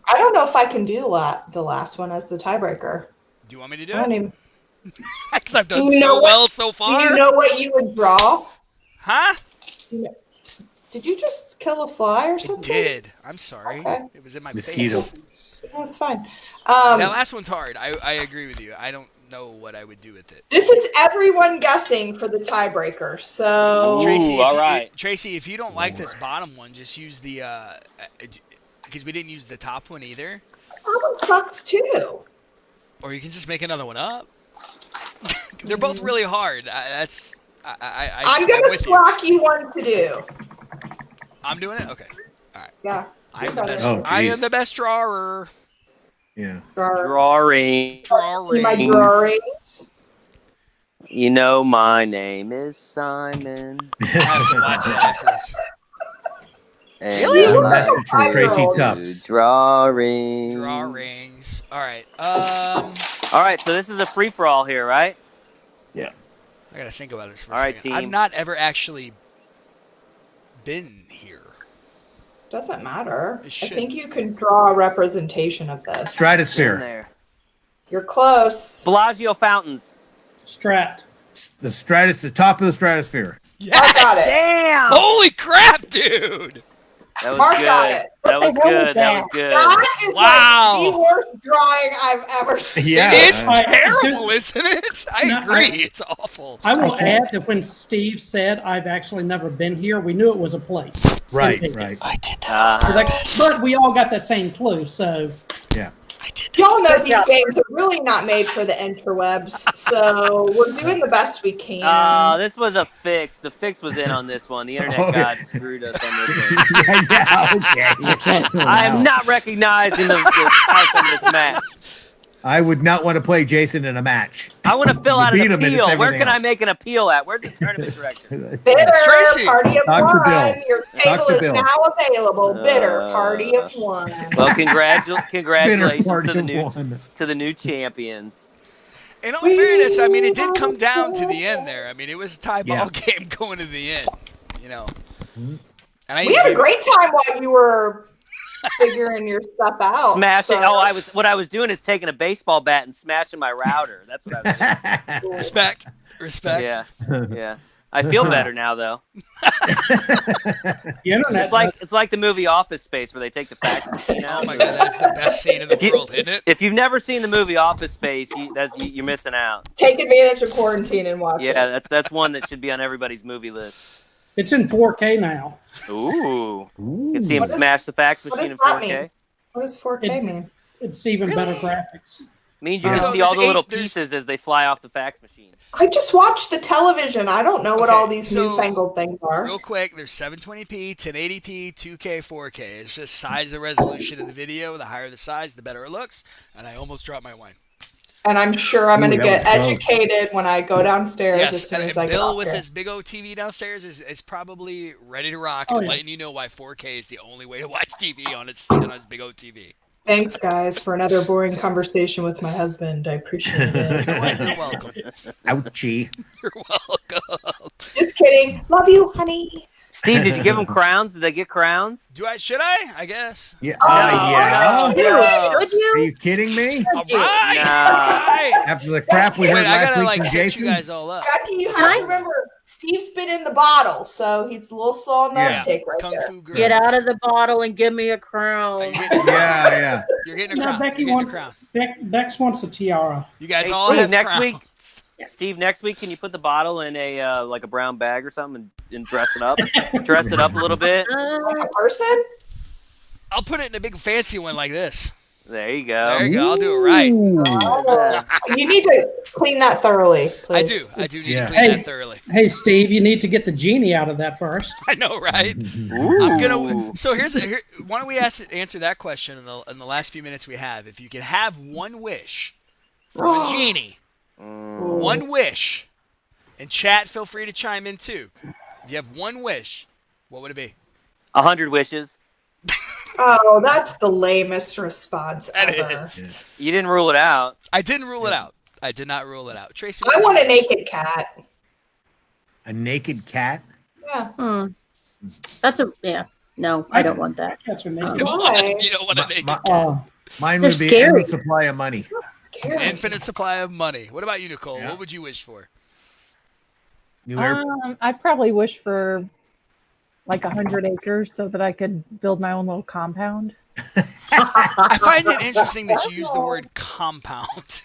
I don't know if I can do the last one as the tiebreaker. Do you want me to do I don't it? even. Because I've done Do you know so what- well so far. Do you know what you would draw? Huh? Did you just kill a fly or It something? did. I'm sorry. Okay. It was in my Mosquito. face. No, it's fine. That last one's hard. I agree with you. I don't know what I would do with it. This is everyone guessing for the tiebreaker. So Ooh, Tracy, all right. Tracy, if you don't like this bottom one, just use the because we didn't use the top one either. that one sucks too. Or you can just make another one up. They're both really hard. I'm gonna with you. slack you one to do. I'm doing it. Okay. Yeah. I am the best. Oh, I am geez. the best drawer. Yeah. Drawing. See my Drawing. drawings. You know my name is Simon. I have to watch it after this. And Really? I You like look Message from Tracy five-year-old. Tufts. drawing. Drawings. All right. All right, so this is a free for all here, right? I gotta think about this for a All right, second. team. I've not ever actually been here. Doesn't matter. It I should. think you can draw a representation of this. In Stratosphere. there. You're close. Bellagio fountains. Strat. The top of the stratosphere. Mark got it. Damn! Holy crap, dude! That was Mark good. got it. That was What the hell good. was That that? was good. That is Wow. like the worst drawing I've ever seen. Yeah. It's I- terrible, isn't it? I No, agree. It's awful. I will add that when Steve said I've actually never been here, we knew it was a place. Right, in Vegas. right. I did Uh, Like, but we all got that same clue, so Yeah. I did Y'all know Good these job. games are really not made for the interwebs, so we're doing the best we can. this was a fix. The fix was in on this one. The internet Oh, god screwed us on this one. yeah, okay. I am not recognized in the outcome of this match. I would not want to play Jason in a match. I want to fill out Beat an him and it's appeal. Where everything can I else. make an appeal at? Where's the tournament director? Bitter Tracy. party of Dr. one. Bill. Your table Dr. is Bill. now available. Bitter party of one. Well, Bitter congratulations party to the of new one. champions. In all fairness, I mean, it did come down to the end there. I mean, it was a tie ball Yeah. game going to the end, you know. And I We had a great time while you were figuring your stuff out. Smashing. so- Oh, what I was doing is taking a baseball bat and smashing my router. That's what I was doing. Respect. Yeah, yeah. I feel better now, though. the internet. It's like the movie Office Space where they take the fax machine out. Oh my god, that's the best scene in the If you- world, isn't it? If you've never seen the movie Office Space, you're missing out. Take advantage of quarantine and watch it. Yeah, that's one that should be on everybody's movie list. It's in 4K now. Ooh, you can see him What does- smash the fax what machine does in that 4K. mean? What does 4K mean? It's even better graphics. Means you can So see all the there's little eight- there's- pieces as they fly off the fax machine. I just watched the television. I don't know what Okay, all these so, newfangled things are. Real quick, there's 720p, 1080p, 2K, 4K. It's just size and resolution of the video. The higher the size, the better it looks. And I almost dropped my wine. And I'm sure I'm going to Ooh, get that was close. educated when I go downstairs as Yes, soon and as I get Bill off with here. his big old TV downstairs is probably ready to rock Oh, and yeah. letting you know why 4K is the only way to watch TV on his big old TV. Thanks, guys, for another boring conversation with my husband. I appreciate it. You're welcome. Ouchie. You're welcome. Just kidding. Love you, honey. Steve, did you give them crowns? Did they get crowns? Should I? I guess. Yeah. Oh, Yeah. Should you? Are you kidding me? All right. No. All right. After the crap we heard Wait, I last gotta week like from catch Jason. you guys all up. Jackie, you have to remember, Steve's been in the bottle, so he's a little slow on the Yeah. uptake right Kung there. Fu girls. Get out of the bottle and give me a crown. Yeah. You're getting a No, crown. Becky You're getting a wants crown. Bex wants a tiara. You guys Hey, all Steve, have next crowns. week. Steve, next week, can you put the bottle in a like a brown bag or something and dress it up? Dress it up a little bit. Like a person? I'll put it in a big fancy one like this. There you go. There you go. I'll do it right. You need to clean that thoroughly, please. I do. I do need Yeah. to clean Hey. that thoroughly. Hey, Steve, you need to get the genie out of that first. I know, right? Ooh. I'm gonna. So here. Why don't we answer that question in the last few minutes we have? If you could have one wish from a genie, one wish, and chat, feel free to chime in too. If you have one wish, what would it be? 100 wishes. Oh, that's the lamest response That ever. is. You didn't rule it out. I didn't rule it out. I did not rule it out. Tracy, I what want a would you wish? naked cat. A naked cat? Yeah. That's a No, I don't want that. That's what You naked. don't want you don't want a naked cat. Mine They're would be scary. endless supply of money. That's scary. Infinite supply of money. What about you, Nicole? Yeah. What would you wish for? New air. I probably wish for like 100 acres so that I could build my own little compound. I find it interesting that you use the word compound.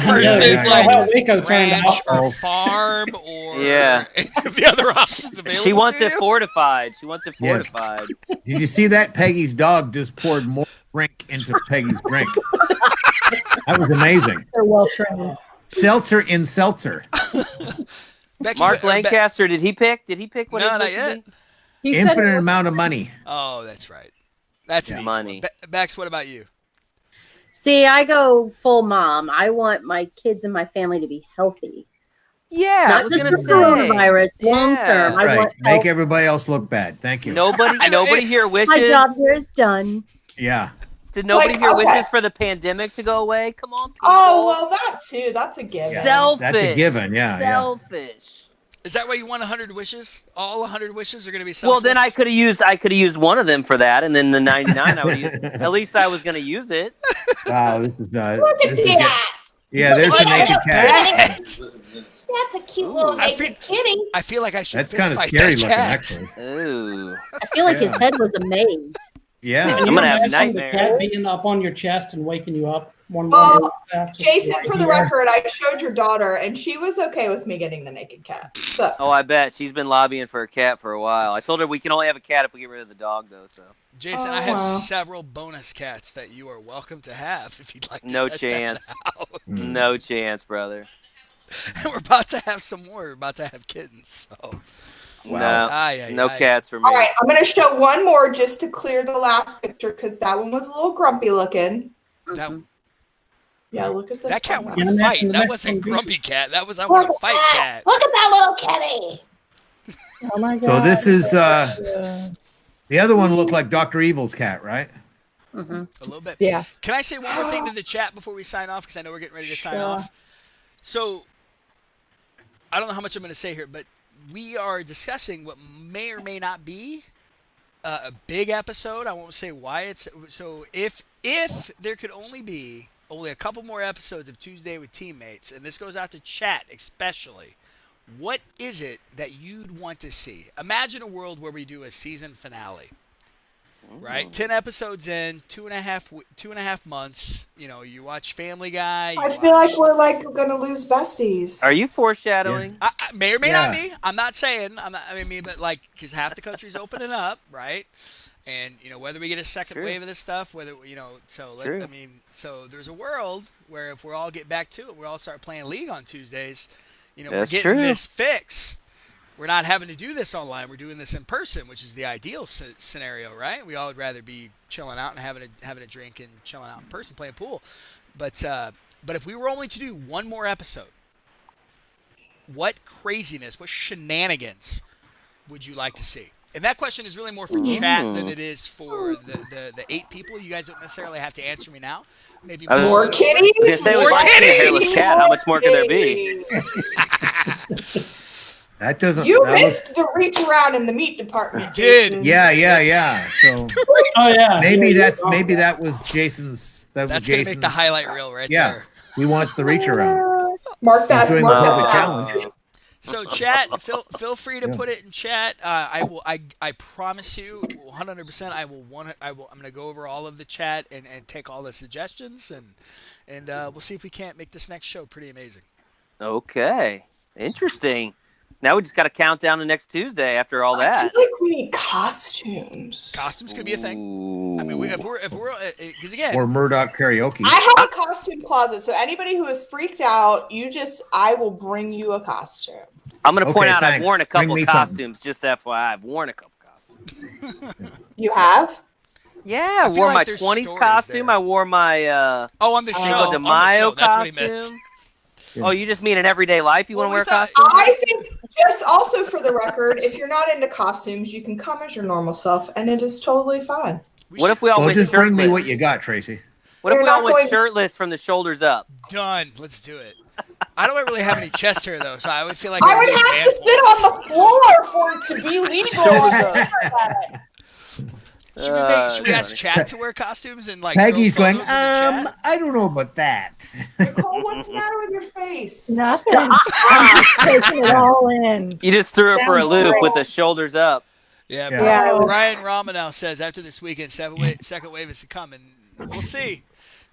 Versus yeah, like how Waco turned ranch out. or farm or Yeah. the other options available. She wants to it you. fortified. She wants it Yeah. fortified. Did you see that? Peggy's dog just poured more drink into Peggy's drink. That was amazing. They're well trained. Seltzer in seltzer. Becky, Mark Be- Lancaster, did he pick? Did he pick what No, his not wish would yet. be? He said Infinite amount of money. Oh, that's right. That's an easy Money. one. Bex, what about you? See, I go full mom. I want my kids and my family to be healthy. Yeah, I Not was just gonna the say. coronavirus, long Yeah. term. I Right. want Make health. everybody else look bad. Thank you. Nobody here wishes. My job here is done. Yeah. Did nobody Like, here okay. wishes for the pandemic to go away? Come on, people. Oh, well, that too. That's a given. Yeah. Selfish. That's a given, yeah, yeah. Selfish. Is that why you want 100 wishes? All 100 wishes are going to be selfless? Well, then I could have used one of them for that, and then the 99 I would use. At least I was going to use it. Wow, this is Look at this is that. yeah, there's the naked cat. That's a cute little I naked kitty. I feel like I should That's fist kind of fight scary that looking, cat. actually. Ooh. I feel like his Yeah. head was a maze. Yeah. I'm gonna have Imagine nightmares. The cat being up on your chest and waking you up one Oh, morning. Jason, for the record, I showed your daughter, and she was okay with me getting the naked cat. So Oh, I bet she's been lobbying for a cat for a while. I told her we can only have a cat if we get rid of the dog, though. So Jason, Oh, I have wow. several bonus cats that you are welcome to have if you'd like to No test that chance. out. no chance, brother. And we're about to have some more. We're about to have kittens. So. No cats for me. all right, I'm gonna show one more just to clear the last picture because that one was a little grumpy looking. That, Yeah, look at this. that cat one. wanted to Yeah, fight. the That next wasn't one, grumpy cat. That was I Look want to at fight that. cat. Look at that little kitty. Oh my god. So this is Yeah. the other one looked like Dr. Evil's cat, right? Mm-hmm. A little bit. Yeah. Can I say one more thing to the chat before we sign off? Because I know we're getting ready to sign Sure. off. So, I don't know how much I'm going to say here, but we are discussing what may or may not be a big episode. I won't say why it's so. If there could only be a couple more episodes of Tuesday with Teammates, and this goes out to chat especially, what is it that you'd want to see? Imagine a world where we do a season finale. Right, 10 episodes in, 2.5 months. You know, you watch Family Guy. I feel like we're like gonna lose besties. Are you foreshadowing? I may or may not Yeah. be. I'm not saying. But like, because half the country's opening up, right? And you know, whether we get a second True. wave of this stuff, whether True. so there's a world where if we all get back to it, we all start playing League on Tuesdays. You know, That's we're getting true. this fix. We're not having to do this online. We're doing this in person, which is the ideal scenario, right? We all would rather be chilling out and having a drink and chilling out in person, playing pool. But if we were only to do one more episode, what craziness, what shenanigans would you like to see? And that question is really more for chat than it is for the 8 people. You guys don't necessarily have to answer me now. Maybe I was- More kitties. I was gonna say, More we'd like to see a kitties! hairless cat. How much more could there be? That doesn't. You that was- missed the reach around in the meat department. Did. Jason. Yeah. So Oh yeah. maybe Yeah, that was Jason's. That's going to make the highlight reel right Yeah. there. He wants the reach around. Mark that. He's doing Mark the that perfect down. challenge. So chat, feel free to Yeah. put it in chat. I promise you, 100%. I'm gonna go over all of the chat and take all the suggestions and we'll see if we can't make this next show pretty amazing. Okay, interesting. Now we just got to count down to next Tuesday after all I that. feel like we need costumes. Costumes could be a thing. Ooh. I mean, if we're because again, Or Murdoch karaoke. I have a costume closet, so anybody who is freaked out, I will bring you a costume. I'm going to point Okay, out I've thanks. worn a couple Bring me of costumes, just FYI. I've worn a couple costumes. You have? Yeah, I feel wore like my there's 20s stories costume. there. I wore my on the show, Cinco de on the Mayo show, that's what he meant. costume. Oh, you just mean in everyday life you Well, want to we wear a thought- costume? I think, just also for the record, if you're not into costumes, you can come as your normal self, and it is totally fine. What if we all Well, went just shirtless? bring me what you got, Tracy. What if We're we all not went going- shirtless from the shoulders up? Done. Let's do it. I don't really have any chest hair though, so I would feel like I would would be have to man sit pulse. on the floor for it to be legal. Should we ask funny. chat to wear costumes and like Peggy's throw going, photos in the chat? I don't know about that. Nicole, what's the matter with your face? Nothing. I'm taking it all in. You just threw it for a Sounds loop great. with the shoulders up. Yeah, Yeah. Ryan Romanow says after this weekend, second wave is coming. We'll see.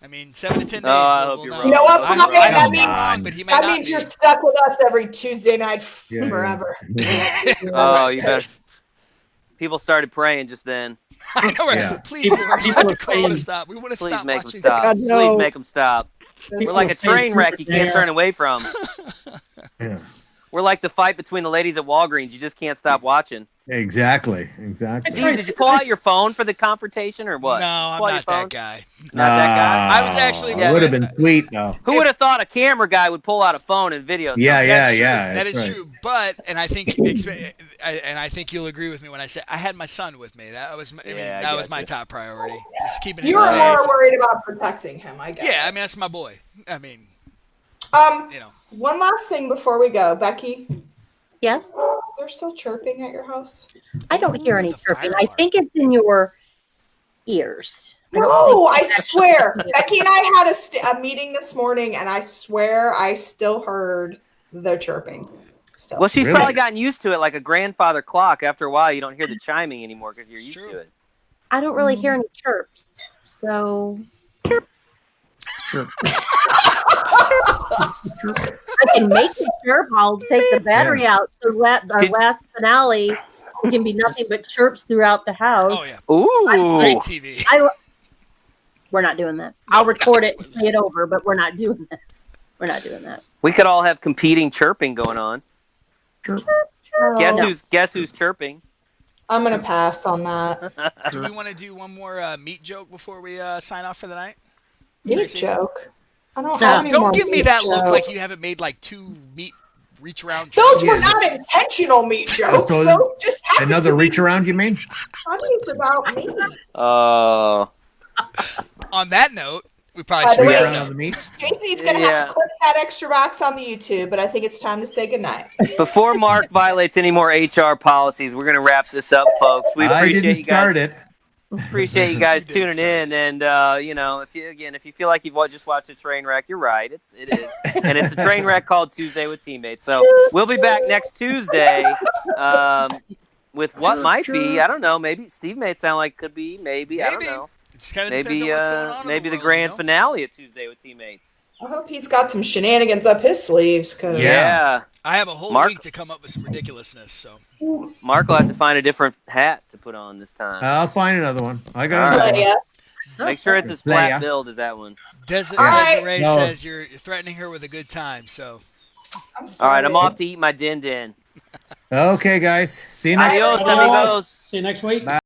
I mean, 7 to 10 days. I we'll hope you're know. wrong. You know what, I Brian? hope That he's means- wrong, but he may That not means be. you're stuck with us every Tuesday night Yeah. forever. Oh, you better. People started praying just then. I know, right? Yeah. Please, Lord, People are I want to saying- stop. We want to Please stop make them watching. stop. God, no. Please make them stop. We're like a train wreck you can't turn away from. Yeah. We're like the fight between the ladies at Walgreens. You just can't stop watching. Exactly. Steve, did you pull out your phone for the confrontation or what? No, Did you I'm pull out your not phone? that guy. Not that guy? I was actually- It would have been sweet though. Who would have thought a camera guy would pull out a phone and video something? Yeah. That that's is right. true. But I think you'll agree with me when I say I had my son with me. That was I that was guess my it. top priority. Just keeping You him were safe. more worried about protecting him, I guess. Yeah, I mean that's my boy. I mean, you know. One last thing before we go, Becky. Yes, Is there still chirping at your house? I don't hear any the fire chirping. I alarm. think it's in your ears. I don't No, think I it's actually- swear. Becky and I had a meeting this morning, and I swear I still heard the chirping. Still. Well, she's Really? probably gotten used to it like a grandfather clock. After a while, you don't hear the chiming anymore because you're used True. to it. I don't really hear any chirps. So Sure. I can make it chirp. I'll take the battery out. So our Did- last finale can be nothing but chirps throughout the house. Oh yeah, Ooh. great TV. We're not doing that. I'll record it and play it over, but we're not doing that. We're not doing that. We could all have competing chirping going on. Guess No. who's chirping? I'm gonna pass on that. Do we want to do one more meat joke before we sign off for the night? Meat Tracy? joke. I don't No. have any more Don't give me meat that look jokes. like you haven't made like 2 meat reach around Those jokes. were not intentional meat jokes. So- Those just happened Another to be reach around, you mean? funnies about meat. Oh. On that note, we By probably the should way- Reach wrap around it on up. the meat. Casey's gonna Yeah. have to clip that extra box on the YouTube, but I think it's time to say goodnight. Before Mark violates any more HR policies, we're gonna wrap this up, folks. We I appreciate didn't you start guys. it. Appreciate you guys You did tuning in, and if you feel like you've just watched a train wreck, you're right. It is, and it's a train wreck called Tuesday with Teammates. So we'll be back next Tuesday with what might be, I don't know, maybe Steve made it sound like could be, maybe I don't Maybe. know, It just kind of depends maybe on what's going on. in maybe the world, grand you know? finale of Tuesday with Teammates. I hope he's got some shenanigans up his sleeves, cause Yeah. I have a whole Mark- week to come up with some ridiculousness. So Mark will have to find a different hat to put on this time. I'll find another one. I got All another right. one. yeah. Make sure it's as Leia. flat build as that one. Desiree All right. No. says you're threatening her with a good time. So I'm All right, sorry. I'm off to eat my din din. Okay, guys. See you next Adios, Adios. amigos. See you next week. Bye.